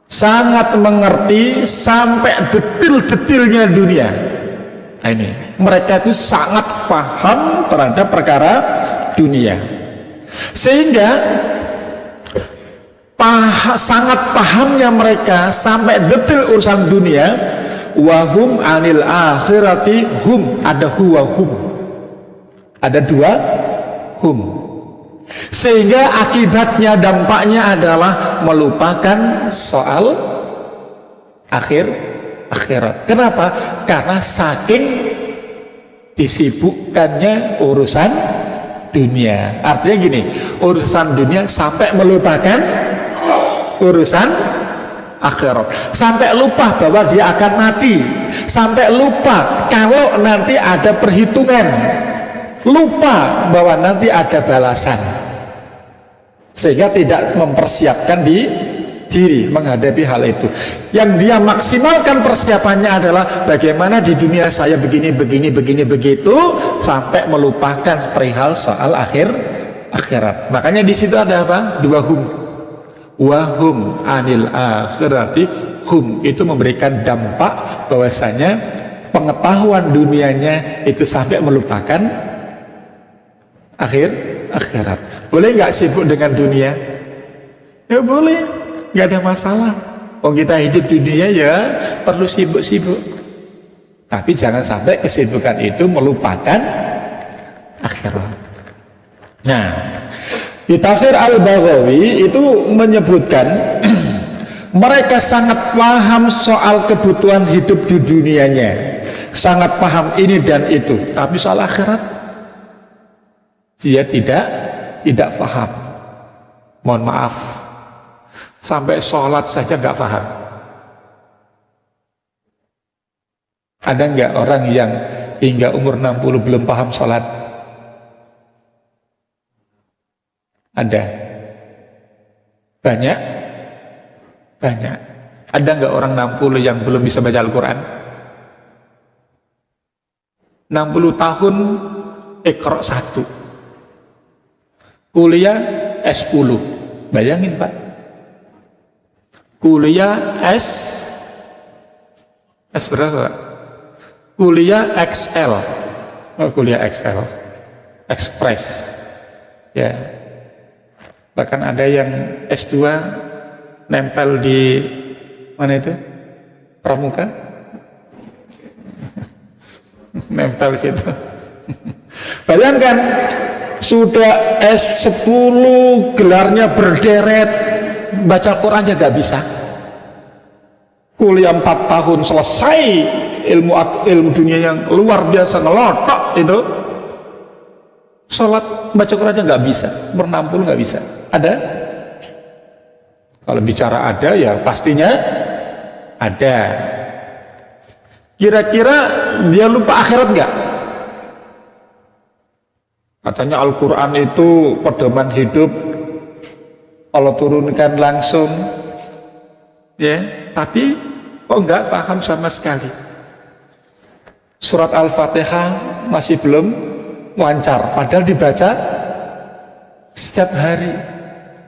[SPEAKER 2] sangat mengerti sampai detil-detilnya dunia. Nah, ini mereka itu sangat paham terhadap perkara dunia, sehingga sangat pahamnya mereka sampai detil urusan dunia. Wahum anil akhirati hum, ada huwa hum, ada dua hum, sehingga akibatnya, dampaknya adalah melupakan soal akhirat. Kenapa? Karena saking disibukkannya urusan dunia. Artinya gini, urusan dunia sampai melupakan urusan akhirat, sampai lupa bahwa dia akan mati, sampai lupa kalau nanti ada perhitungan, lupa bahwa nanti ada balasan, sehingga tidak mempersiapkan diri menghadapi hal itu. Yang dia maksimalkan persiapannya adalah bagaimana di dunia saya begini begitu, sampai melupakan perihal soal akhirat. Makanya di situ ada apa? Dua hum. Wahum anil akhirati hum, itu memberikan dampak bahwasanya pengetahuan dunianya itu sampai melupakan akhirat. Boleh nggak sibuk dengan dunia? Ya boleh, nggak ada masalah. Oh, kita hidup di dunia ya perlu sibuk-sibuk. Tapi jangan sampai kesibukan itu melupakan akhirat. Nah, di tafsir Al-Baghawi itu menyebutkan mereka sangat paham soal kebutuhan hidup di dunianya, sangat paham ini dan itu, tapi soal akhirat dia tidak paham. Mohon maaf, sampai sholat saja nggak paham. Ada nggak orang yang hingga umur 60 belum paham sholat? Ada. Banyak. Ada nggak orang 60 yang belum bisa baca Al-Quran? 60 tahun Iqra 1, kuliah S10. Bayangin Pak, kuliah S berapa Pak? Kuliah XL. Kuliah XL Express ya. Bahkan ada yang S2 nempel di mana itu? Pramuka. Nempel situ. Bayangkan sudah S10 gelarnya berderet, baca Quran aja gak bisa. Kuliah 4 tahun selesai, ilmu dunia yang luar biasa ngelotok itu. Sholat baca Quran aja gak bisa, umur 60 gak bisa. Ada? Kalau bicara ada ya pastinya ada. Kira-kira dia lupa akhirat gak? Katanya Al-Quran itu pedoman hidup, Allah turunkan langsung ya, tapi kok nggak paham sama sekali. Surat Al-Fatihah masih belum lancar, padahal dibaca setiap hari,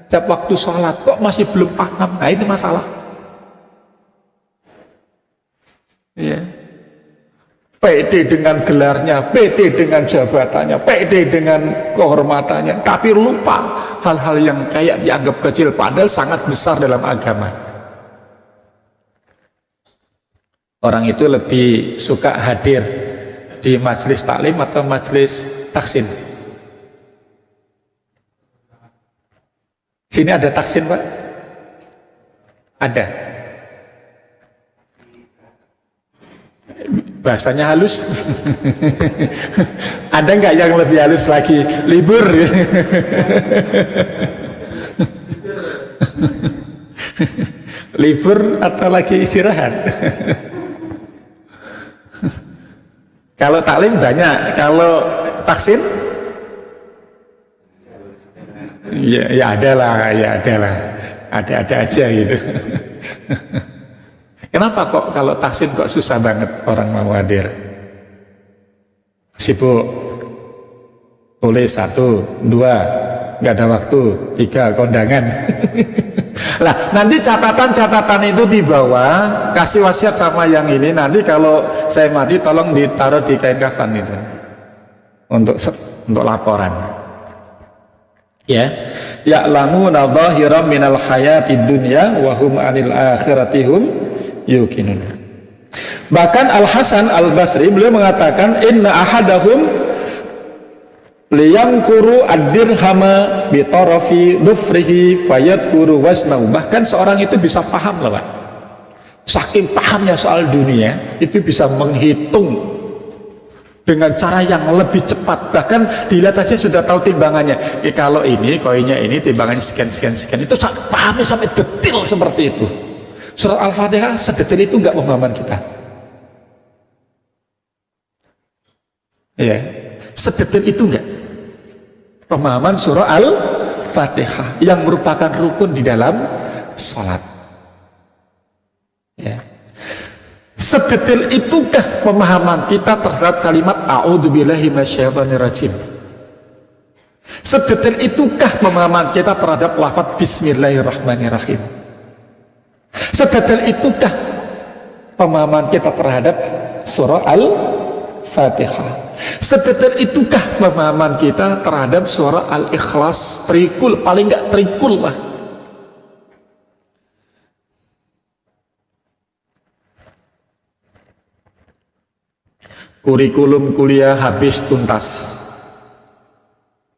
[SPEAKER 2] setiap waktu sholat, kok masih belum paham. Nah itu masalah ya. Pede dengan gelarnya, pede dengan jabatannya, pede dengan kehormatannya, tapi lupa hal-hal yang kayak dianggap kecil padahal sangat besar dalam agama. Orang itu lebih suka hadir di majelis taklim atau majelis taksin? Sini ada taksin Pak? Ada. Bahasanya halus. Ada nggak yang lebih halus lagi? Libur. Libur atau lagi istirahat? Kalau taklim banyak, kalau taksin ya ada lah, ada aja gitu. Kenapa kok kalau taksin kok susah banget orang mau hadir? Sibuk. Tulis 1, 2, nggak ada waktu, 3 kondangan. Lah nanti catatan-catatan itu di bawah, kasih wasiat sama yang ini. Nanti kalau saya mati tolong ditaruh di kain kafan itu untuk laporan. Ya, ya'lamuna dhahiran minal hayatid dunya wa hum 'anil akhirati hum yuqinun. Bahkan Al-Hasan Al-Basri beliau mengatakan inna ahadahum liyamkuru ad-dirhama bi tarafi dhufrihi fayadkuru wasnahu. Bahkan seorang itu bisa paham loh Pak. Saking pahamnya soal dunia, itu bisa menghitung dengan cara yang lebih cepat. Bahkan dilihat aja sudah tahu timbangannya. Kalau ini koinnya ini timbangannya sekian. Itu pahamnya sampai detail seperti itu. Surat Al-Fatihah sedetail itu enggak pemahaman kita. Ya, sedetail itu enggak pemahaman surah Al-Fatihah yang merupakan rukun di dalam sholat. Ya. Sedetail itukah pemahaman kita terhadap kalimat a'udzubillahi minasyaitonirrajim? Sedetail itukah pemahaman kita terhadap lafaz bismillahirrahmanirrahim? Sedetail itukah pemahaman kita terhadap surah Al-Fatihah? Sedetail itukah pemahaman kita terhadap surah Al-Ikhlas? Trikul, paling enggak trikul lah. kurikulum kuliah habis tuntas.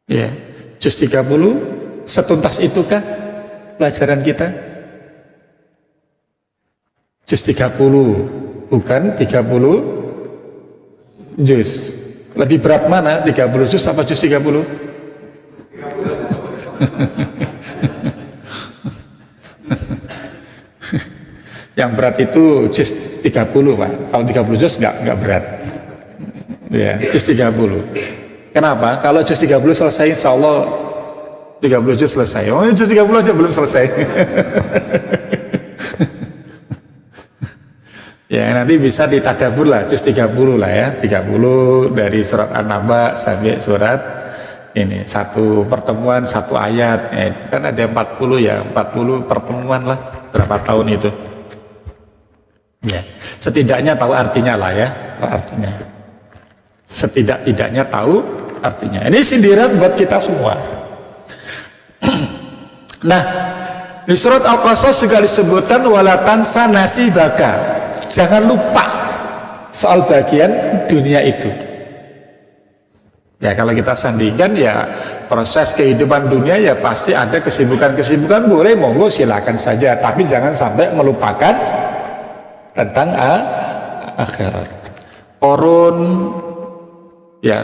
[SPEAKER 2] Ya, juz 30 setuntas itukah pelajaran kita? Juz 30 bukan 30 juz. Lebih berat mana? 30 juz apa juz 30? Yang berat itu juz 30, Pak. Kalau 30 juz enggak berat. Ya, juz 30. Kenapa? Kalau juz 30 selesai, insya Allah 30 juz selesai. Oh, juz 30 aja belum selesai. Ya, nanti bisa ditadabur lah, juz 30 lah ya. 30 dari surat An-Naba sampai surat ini, satu pertemuan, satu ayat. Ya, itu kan ada 40 ya, 40 pertemuan lah. Berapa tahun itu? Ya, setidaknya tahu artinya lah ya, tahu artinya. Setidak-tidaknya tahu artinya. Ini sindiran buat kita semua. Nah, di surat Al-Qasas juga disebutkan walatansa nasibaka. Jangan lupa soal bagian dunia itu. Ya, kalau kita sandingkan ya proses kehidupan dunia ya pasti ada kesibukan-kesibukan, boleh monggo silakan saja, tapi jangan sampai melupakan tentang akhirat. Korun ya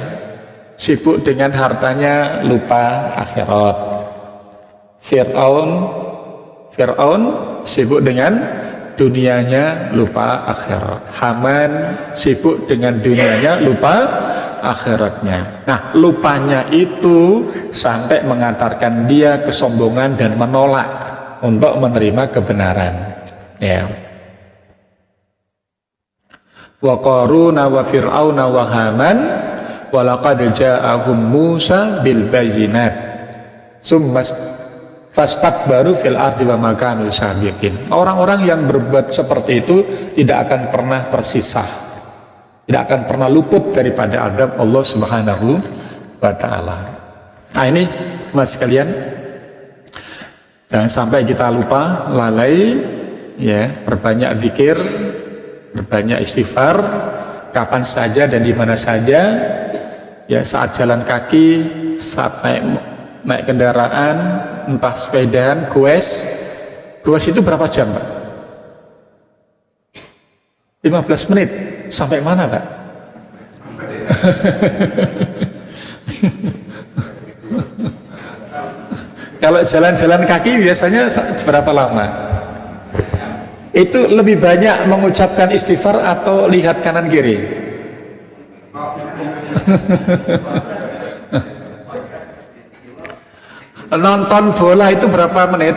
[SPEAKER 2] sibuk dengan hartanya, lupa akhirat. Fir'aun sibuk dengan dunianya, lupa akhirat. Haman sibuk dengan dunianya, lupa akhiratnya. Nah, lupanya itu sampai mengantarkan dia kesombongan dan menolak untuk menerima kebenaran. Ya. Wa qaruna wa fir'auna wa haman wa laqad ja'ahum Musa bil bayyinat summa fastakbaru fil ardi wa ma kanu sabiqin. Orang-orang yang berbuat seperti itu tidak akan pernah tersisa, tidak akan pernah luput daripada azab Allah Subhanahu wa taala. Nah, ini Mas sekalian, jangan sampai kita lupa, lalai ya, perbanyak zikir, berbanyak istighfar kapan saja dan di mana saja ya, saat jalan kaki, saat naik kendaraan, entah sepedaan, goes itu berapa jam, Pak? 15 menit sampai mana, Pak? Kalau jalan-jalan kaki biasanya berapa lama? Itu lebih banyak mengucapkan istighfar atau lihat kanan kiri? Nonton bola itu berapa menit?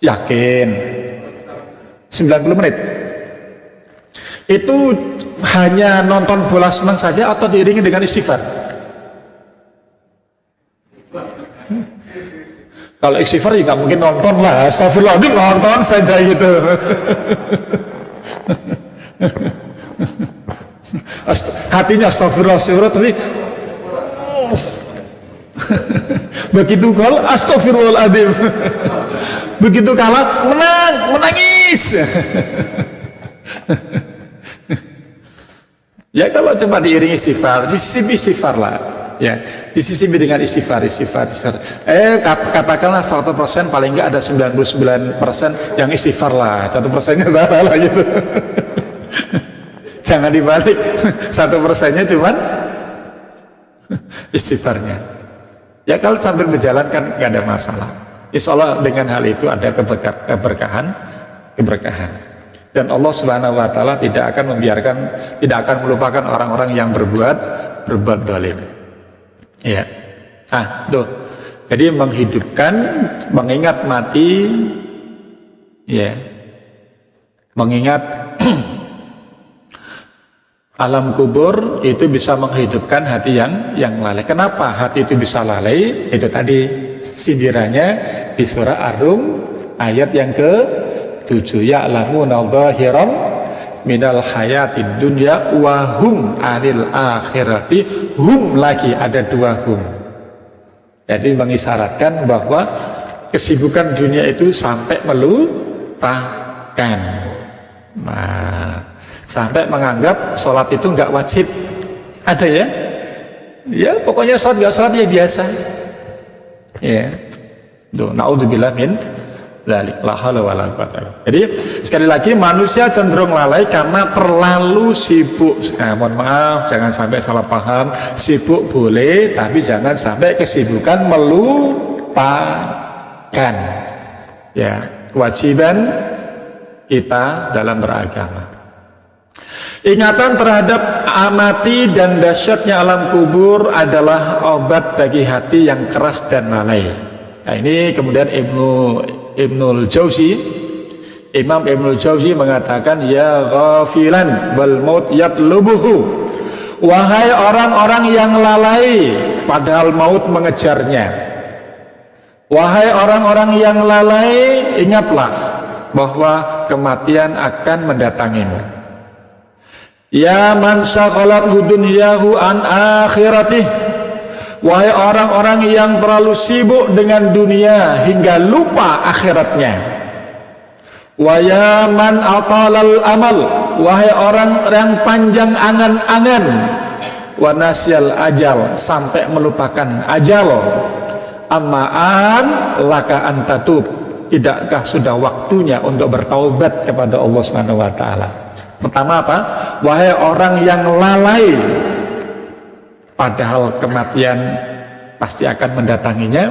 [SPEAKER 2] Yakin? 90 menit. Itu hanya nonton bola senang saja atau diiringi dengan istighfar? Kalau istighfar ya nggak mungkin nonton lah, astagfirullahaladzim nonton saja gitu. Hatinya astagfirullah, tapi begitu gol astagfirullahaladzim, begitu kalah menangis. Ya kalau cuma diiringi istighfar, sisi istighfar lah. Ya, disisipi dengan istighfar. Katakanlah 100% paling enggak ada 99% yang istighfar lah, 1%-nya salah lah gitu. Jangan dibalik, 1%-nya cuman istighfarnya. Ya kalau sambil berjalan kan enggak ada masalah. Insya Allah dengan hal itu ada keberkahan. Dan Allah Subhanahu Wa Taala tidak akan melupakan orang-orang yang berbuat zalim. Ya, tuh. Jadi menghidupkan, mengingat mati, ya, mengingat alam kubur itu bisa menghidupkan hati yang lalai. Kenapa hati itu bisa lalai? Itu tadi sindirannya di surah Ar-Rum ayat yang ke-7. Ya'lamuna dhahiran minal hayatid dunya wa hum anil akhirati hum, lagi ada dua hum. Jadi mengisyaratkan bahwa kesibukan dunia itu sampai melupakan Nah, sampai menganggap sholat itu nggak wajib. Ada ya? Ya pokoknya sholat nggak sholat ya biasa. Ya, tuh naudzubillah min dzalik, la haula wala quwata illa billah. Jadi sekali lagi manusia cenderung lalai karena terlalu sibuk. Nah, mohon maaf, jangan sampai salah paham. Sibuk boleh, tapi jangan sampai kesibukan melupakan ya kewajiban kita dalam beragama. Ingatan terhadap amati dan dahsyatnya alam kubur adalah obat bagi hati yang keras dan lalai. Nah, ini kemudian Ibnul Jauzi, Imam Ibnul Jauzi mengatakan, ya ghafilan wal maut yatlubuhu, wahai orang-orang yang lalai padahal maut mengejarnya. Wahai orang-orang yang lalai, ingatlah bahwa kematian akan mendatangimu. Ya man syaghalathu dunyahu an akhiratih, wahai orang-orang yang terlalu sibuk dengan dunia hingga lupa akhiratnya. Wa ya man atalal amal, wahai orang yang panjang angan-angan. Wa nasyal ajal, sampai melupakan ajal. Ammaan laka antatub, tidakkah sudah waktunya untuk bertaubat kepada Allah Subhanahu wa taala? Pertama apa? Wahai orang yang lalai padahal kematian pasti akan mendatanginya.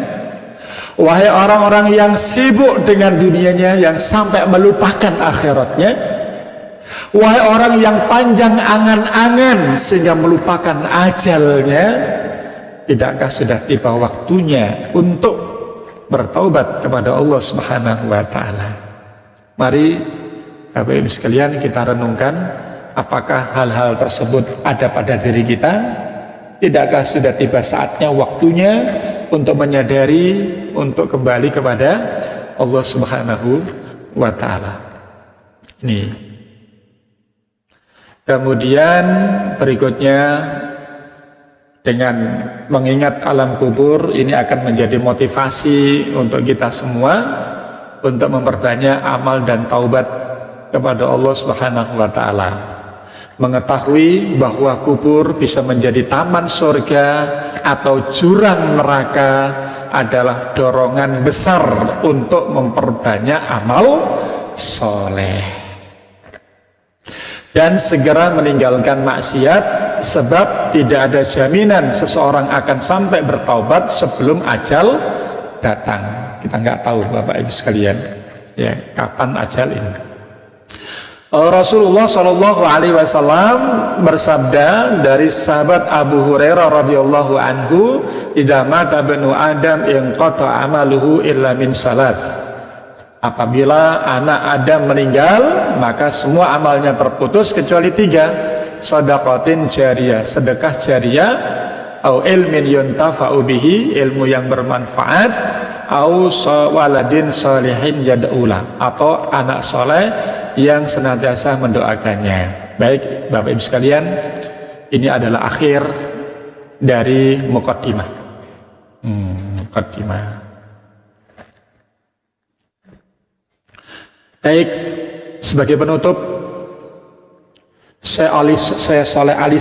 [SPEAKER 2] Wahai orang-orang yang sibuk dengan dunianya yang sampai melupakan akhiratnya. Wahai orang yang panjang angan-angan sehingga melupakan ajalnya. Tidakkah sudah tiba waktunya untuk bertaubat kepada Allah Subhanahu wa taala? Mari Bapak Ibu sekalian kita renungkan, apakah hal-hal tersebut ada pada diri kita? Tidakkah sudah tiba saatnya waktunya untuk menyadari, untuk kembali kepada Allah Subhanahu wa taala? Ini. Kemudian berikutnya, dengan mengingat alam kubur ini akan menjadi motivasi untuk kita semua untuk memperbanyak amal dan taubat kepada Allah Subhanahu wa taala. Mengetahui bahwa kubur bisa menjadi taman surga atau jurang neraka adalah dorongan besar untuk memperbanyak amal soleh dan segera meninggalkan maksiat, sebab tidak ada jaminan seseorang akan sampai bertaubat sebelum ajal datang. Kita nggak tahu Bapak Ibu sekalian ya kapan ajal ini. Rasulullah Shallallahu Alaihi Wasallam bersabda dari sahabat Abu Hurairah radhiyallahu anhu, "Idza mata banu Adam inqata amaluhu illa min salas." Apabila anak Adam meninggal, maka semua amalnya terputus kecuali 3. Shadaqatin jariyah, sedekah jariyah, au ilmin yuntafa'u bihi, ilmu yang bermanfaat, au waladin salihin yad'ula, atau anak soleh yang senantiasa mendoakannya. Baik Bapak Ibu sekalian, ini adalah akhir dari muqaddimah. Muqaddimah. Baik, sebagai penutup, Syekh Saleh Ali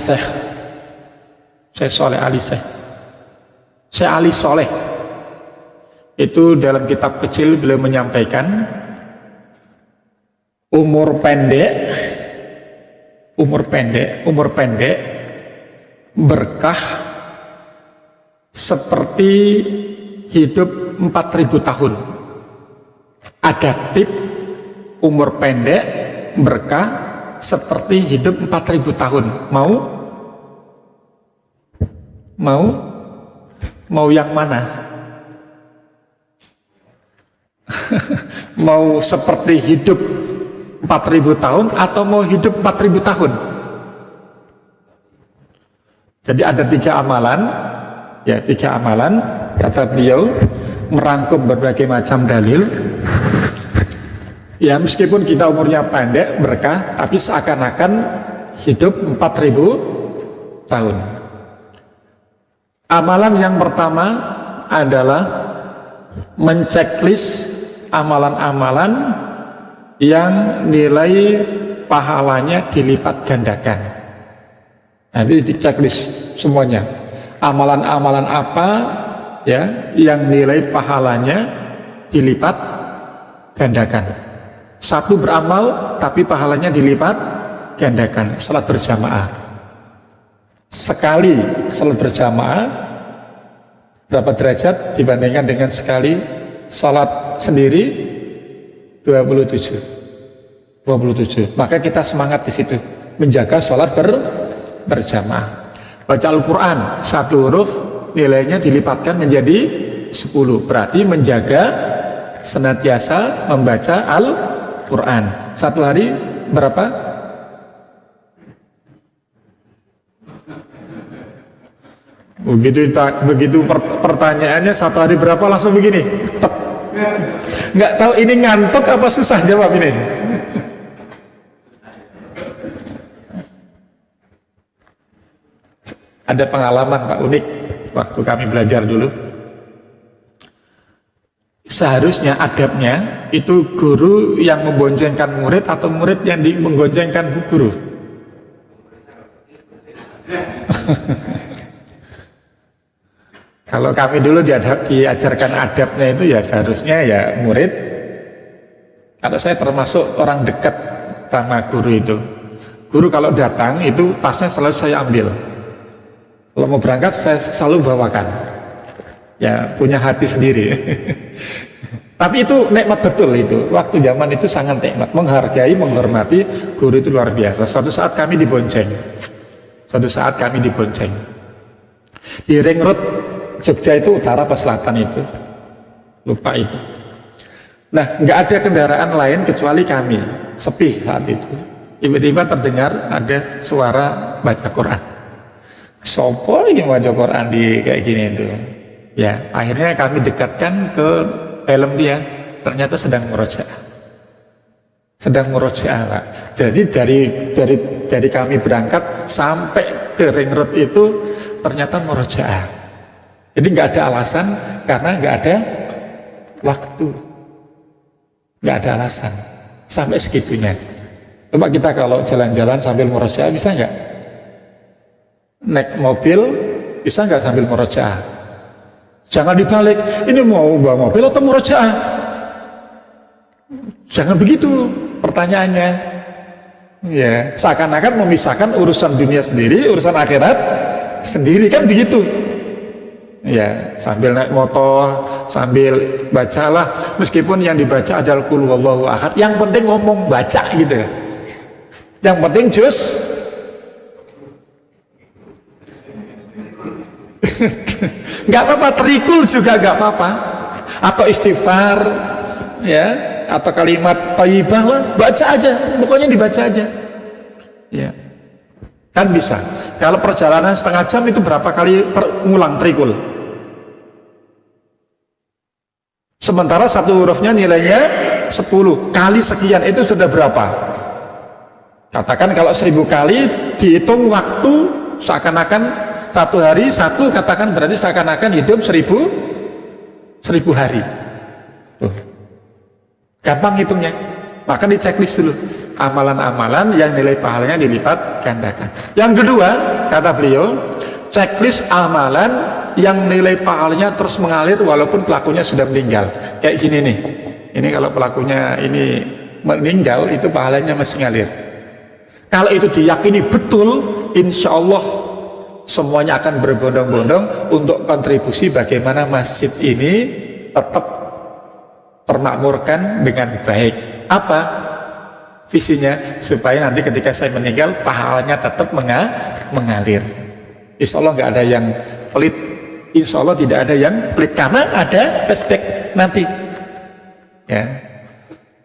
[SPEAKER 2] Soleh itu dalam kitab kecil beliau menyampaikan, umur pendek berkah seperti hidup 4000 tahun. Ada tip umur pendek berkah seperti hidup 4000 tahun. Mau yang mana? Mau seperti hidup 4000 tahun atau mau hidup 4000 tahun? Jadi ada 3 amalan, ya 3 amalan, kata beliau, merangkum berbagai macam dalil. Ya meskipun kita umurnya pendek berkah, tapi seakan-akan hidup 4000 tahun. Amalan yang pertama adalah menceklis amalan-amalan yang nilai pahalanya dilipat gandakan. Nanti di checklist semuanya. Amalan-amalan apa ya yang nilai pahalanya dilipat gandakan. Satu beramal tapi pahalanya dilipat gandakan. Salat berjamaah. Sekali salat berjamaah berapa derajat dibandingkan dengan sekali salat sendiri? 27. Maka kita semangat di situ menjaga salat berjamaah. Baca Al-Quran satu huruf nilainya dilipatkan menjadi 10. Berarti menjaga senantiasa membaca Al-Quran. Satu hari berapa? Begitu pertanyaannya satu hari berapa langsung begini. Tek. Nggak tahu ini ngantuk apa susah jawab ini. Ada pengalaman Pak unik waktu kami belajar dulu. Seharusnya adabnya itu guru yang memboncengkan murid atau murid yang menggoncengkan guru. Kalau kami dulu diajarkan adabnya itu ya seharusnya ya murid. Kalau saya termasuk orang dekat sama guru itu. Guru kalau datang itu tasnya selalu saya ambil. Kalau mau berangkat saya selalu bawakan. Ya punya hati sendiri. Tapi itu nikmat betul itu. Waktu zaman itu sangat nikmat. Menghargai, menghormati guru itu luar biasa. Suatu saat kami dibonceng. Di ring road Jogja itu utara apa selatan itu. Lupa itu. Nah nggak ada kendaraan lain kecuali kami. Sepi saat itu. Tiba-tiba terdengar ada suara baca Quran. Sopo ini baca Quran di kayak gini itu. Ya, akhirnya kami dekatkan ke helm dia. Ternyata sedang murojaah. Pak. Jadi dari kami berangkat sampai ke ring road itu ternyata murojaah. Jadi nggak ada alasan karena nggak ada waktu. Nggak ada alasan sampai segitunya. Coba kita kalau jalan-jalan sambil murojaah bisa nggak? Naik mobil bisa nggak sambil murojaah? Jangan dibalik, ini mau bawa mobil atau murojaah? Jangan begitu pertanyaannya. Ya, seakan-akan memisahkan urusan dunia sendiri, urusan akhirat sendiri, kan begitu. Ya, sambil naik motor, sambil bacalah, meskipun yang dibaca adalah qul huwallahu ahad, yang penting ngomong baca gitu. Yang penting jus nggak apa-apa, terikul juga nggak apa-apa, atau istighfar ya, atau kalimat thayyibah lah, baca aja, pokoknya dibaca aja ya, kan bisa. Kalau perjalanan setengah jam itu berapa kali ngulang terikul, sementara satu hurufnya nilainya 10 kali sekian, itu sudah berapa? Katakan kalau 1000 kali dihitung waktu seakan-akan satu hari satu, katakan berarti seakan-akan hidup 1000 hari. Tuh. Gampang hitungnya. Maka di checklist dulu amalan-amalan yang nilai pahalanya dilipat gandakan. Yang kedua, kata beliau, checklist amalan yang nilai pahalanya terus mengalir walaupun pelakunya sudah meninggal. Kayak gini nih. Ini kalau pelakunya ini meninggal, itu pahalanya masih ngalir. Kalau itu diyakini betul, insya Allah semuanya akan berbondong-bondong untuk kontribusi bagaimana masjid ini tetap termakmurkan dengan baik. Apa visinya? Supaya nanti ketika saya meninggal pahalanya tetap mengalir. Insya Allah nggak ada yang pelit. Insya Allah tidak ada yang pelit karena ada flashback nanti. Ya,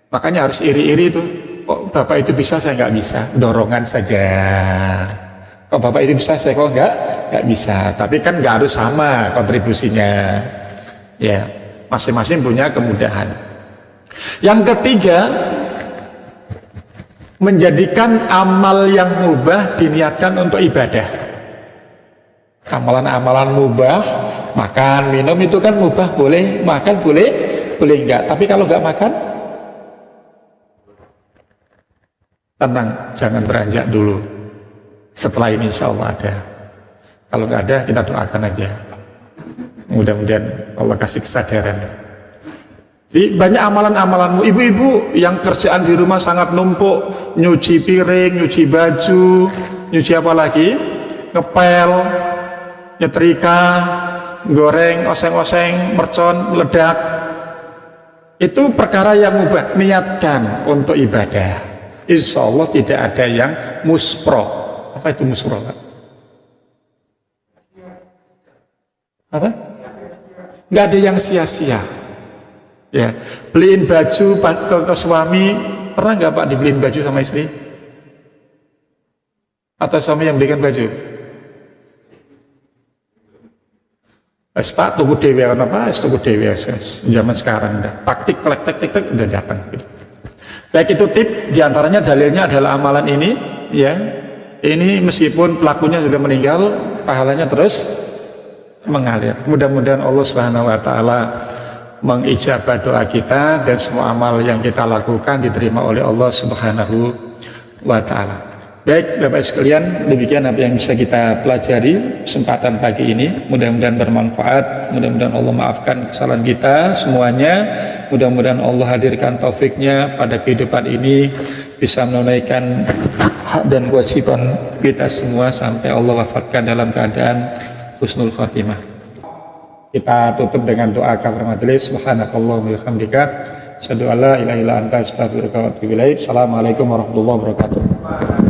[SPEAKER 2] makanya harus iri-iri itu. Kok Bapak itu bisa, saya nggak bisa. Dorongan saja. Kok Bapak itu bisa, saya kok nggak bisa. Tapi kan nggak harus sama kontribusinya. Ya, masing-masing punya kemudahan. Yang ketiga, menjadikan amal yang mubah diniatkan untuk ibadah. Amalan-amalan mubah, makan, minum itu kan mubah, boleh makan, boleh enggak. Tapi kalau nggak makan, tenang, jangan beranjak dulu. Setelah ini insya Allah ada. Kalau nggak ada, kita doakan aja. Mudah-mudahan Allah kasih kesadaran. Jadi banyak amalan-amalanmu. Ibu-ibu yang kerjaan di rumah sangat numpuk, nyuci piring, nyuci baju, nyuci apa lagi? Ngepel, nyetrika, goreng, oseng-oseng, mercon, meledak. Itu perkara yang mubah. Niatkan untuk ibadah. Insya Allah tidak ada yang muspro. Apa itu muspro? Apa? Nggak ada yang sia-sia. Ya, beliin baju ke suami. Pernah nggak Pak dibeliin baju sama istri? Atau suami yang belikan baju? Pak tunggu dewe apa? Tunggu dewe zaman sekarang dah. Taktik tek udah datang. Baik, itu tip diantaranya dalilnya adalah amalan ini, ya. Ini meskipun pelakunya sudah meninggal, pahalanya terus mengalir. Mudah-mudahan Allah Subhanahu wa taala mengijabah doa kita dan semua amal yang kita lakukan diterima oleh Allah Subhanahu wa taala. Baik Bapak sekalian, demikian apa yang bisa kita pelajari kesempatan pagi ini. Mudah-mudahan bermanfaat, mudah-mudahan Allah maafkan kesalahan kita semuanya. Mudah-mudahan Allah hadirkan taufiknya pada kehidupan ini, bisa menunaikan hak dan kewajiban kita semua sampai Allah wafatkan dalam keadaan husnul khotimah. Kita tutup dengan doa kafaratul majelis. Subhanakallahumma wa bihamdika, asyhadu an la ilaha illa anta, astaghfiruka wa atubu ilaik. Assalamualaikum warahmatullahi wabarakatuh.